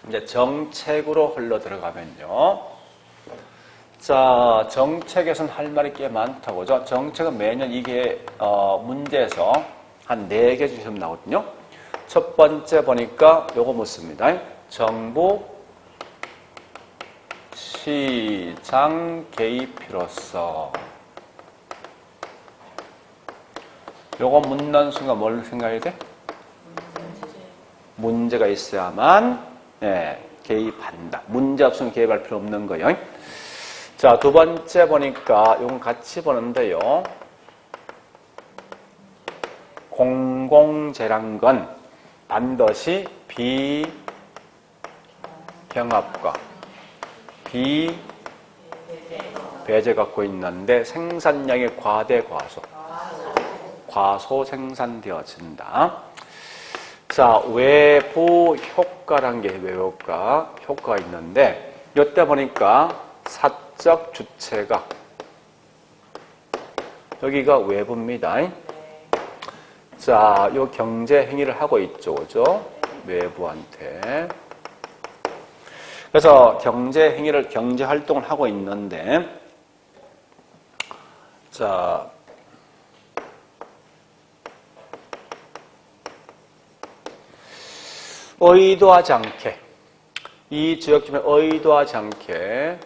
이제 정책으로 흘러 들어가면요. 자, 정책에서는 할 말이 꽤 많다고죠. 정책은 매년 이게 문제에서 한 4개 중에 나오거든요. 첫 번째 보니까 요거 묻습니다. 정부 시장 개입 필요성. 요거 묻는 순간 뭘 생각해야 돼? 문제가 있어야만 개입한다. 문제 없으면 개입할 필요 없는 거예요. 자, 두 번째 보니까 이건 같이 보는데요. 공공재란 건 반드시 비경합과 비배제 갖고 있는데 생산량의 과대 과소 생산되어진다. 자, 외부 효과란 게 효과가 있는데 이때 보니까 사적 주체가 여기가 외부입니다. 자, 요 경제 행위를 하고 있죠, 그죠? 외부한테. 그래서 경제 행위를 경제 활동을 하고 있는데, 자, 의도하지 않게 이 지역주민 의도하지 않게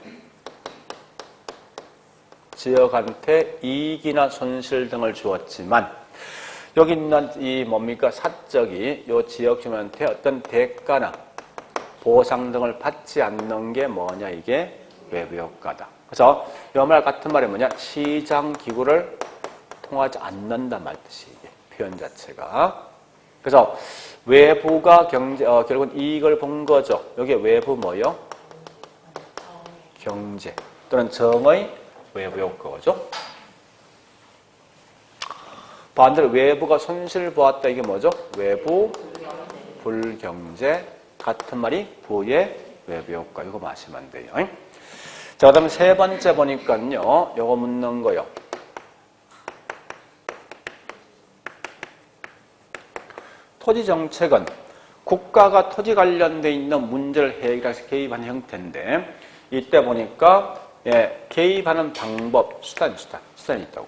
지역한테 이익이나 손실 등을 주었지만 여기 있는 이 뭡니까? 사적이 이 지역주민한테 어떤 대가나 보상 등을 받지 않는 게 뭐냐? 이게 외부 효과다. 그래서 이 말 같은 말이 뭐냐? 시장 기구를 통하지 않는다 말 뜻이 이게 표현 자체가. 그래서 외부가 결국은 이익을 본 거죠. 여기 외부 뭐요? 경제 또는 정의 외부 효과죠. 반대로 외부가 손실 보았다 이게 뭐죠? 외부 불경제 같은 말이 부의 외부 효과. 이거 마시면 돼요. 자, 그 다음에 세 번째 보니까요. 요거 묻는 거요. 토지 정책은 국가가 토지 관련돼 있는 문제를 해결해서 개입하는 형태인데 이때 보니까 개입하는 방법, 수단이 있다고.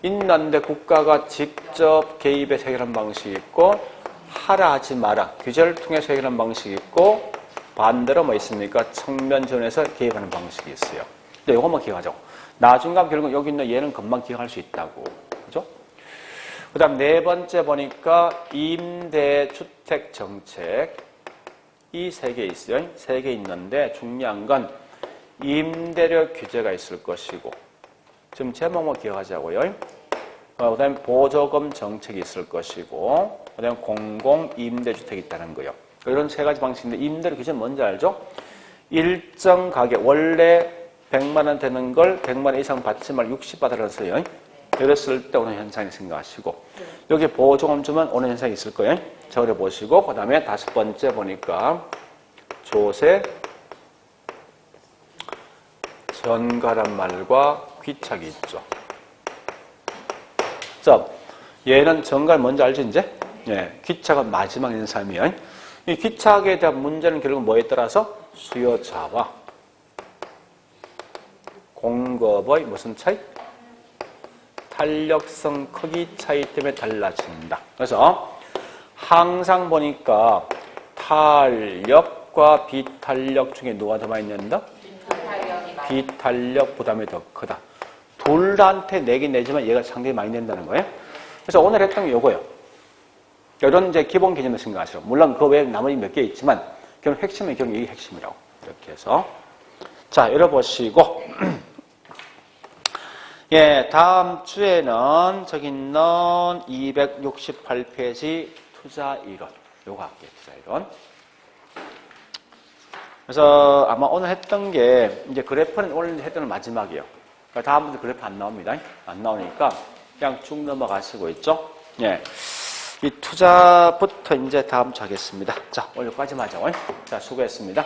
있는데 국가가 직접 개입해서 해결하는 방식이 있고 하라 하지 마라 규제를 통해서 해결하는 방식이 있고 반대로 뭐 있습니까? 측면 지원해서 개입하는 방식이 있어요. 근데 이것만 기억하죠. 나중에 가면 결국 여기 있는 얘는 금방 기억할 수 있다고. 그죠? 그 다음 네 번째 보니까 임대주택 정책 이 세 개 있어요. 세 개 있는데 중요한 건 임대료 규제가 있을 것이고, 지금 제목만 기억하자고요. 그다음에 보조금 정책이 있을 것이고, 그다음에 공공 임대주택이 있다는 거예요. 이런 세 가지 방식인데 임대료 규제는 뭔지 알죠? 일정 가격, 원래 100만 원 되는 걸 100만 원 이상 받지 말고 60 받으라서요. 이랬을 때 오는 현상이 생각하시고, 여기 보조금 주면 오는 현상이 있을 거예요. 자, 그래 보시고, 그 다음에 5번째 보니까 조세, 전가란 말과 귀착이 있죠. 자, 얘는 전가를 뭔지 알죠, 이제? 예, 귀착은 마지막 인사이에요. 이 귀착에 대한 문제는 결국 뭐에 따라서? 수요자와 공급의 무슨 차이? 탄력성 크기 차이 때문에 달라진다. 그래서 항상 보니까 탄력과 비탄력 중에 누가 더 많이 낸다? 비탄력 부담이 더 크다. 둘한테 내긴 내지만 얘가 상당히 많이 낸다는 거예요. 그래서 오늘 했던 게 요거예요. 이런 이제 기본 개념을 생각하시고, 물론 그 외에 나머지 몇 개 있지만 결국 핵심은 결국 이게 핵심이라고. 이렇게 해서 자, 열어보시고 예, 다음 주에는 저기 있는 268페이지 투자이론 요거 할게요. 투자이론. 그래서 아마 오늘 했던 게 이제 그래프는 오늘 했던 마지막이에요. 그러니까 다음부터 그래프 안 나옵니다. 안 나오니까 그냥 쭉 넘어가시고 있죠. 예. 이 투자부터 이제 다음 주 하겠습니다. 자, 오늘까지만 하자고. 자, 수고했습니다.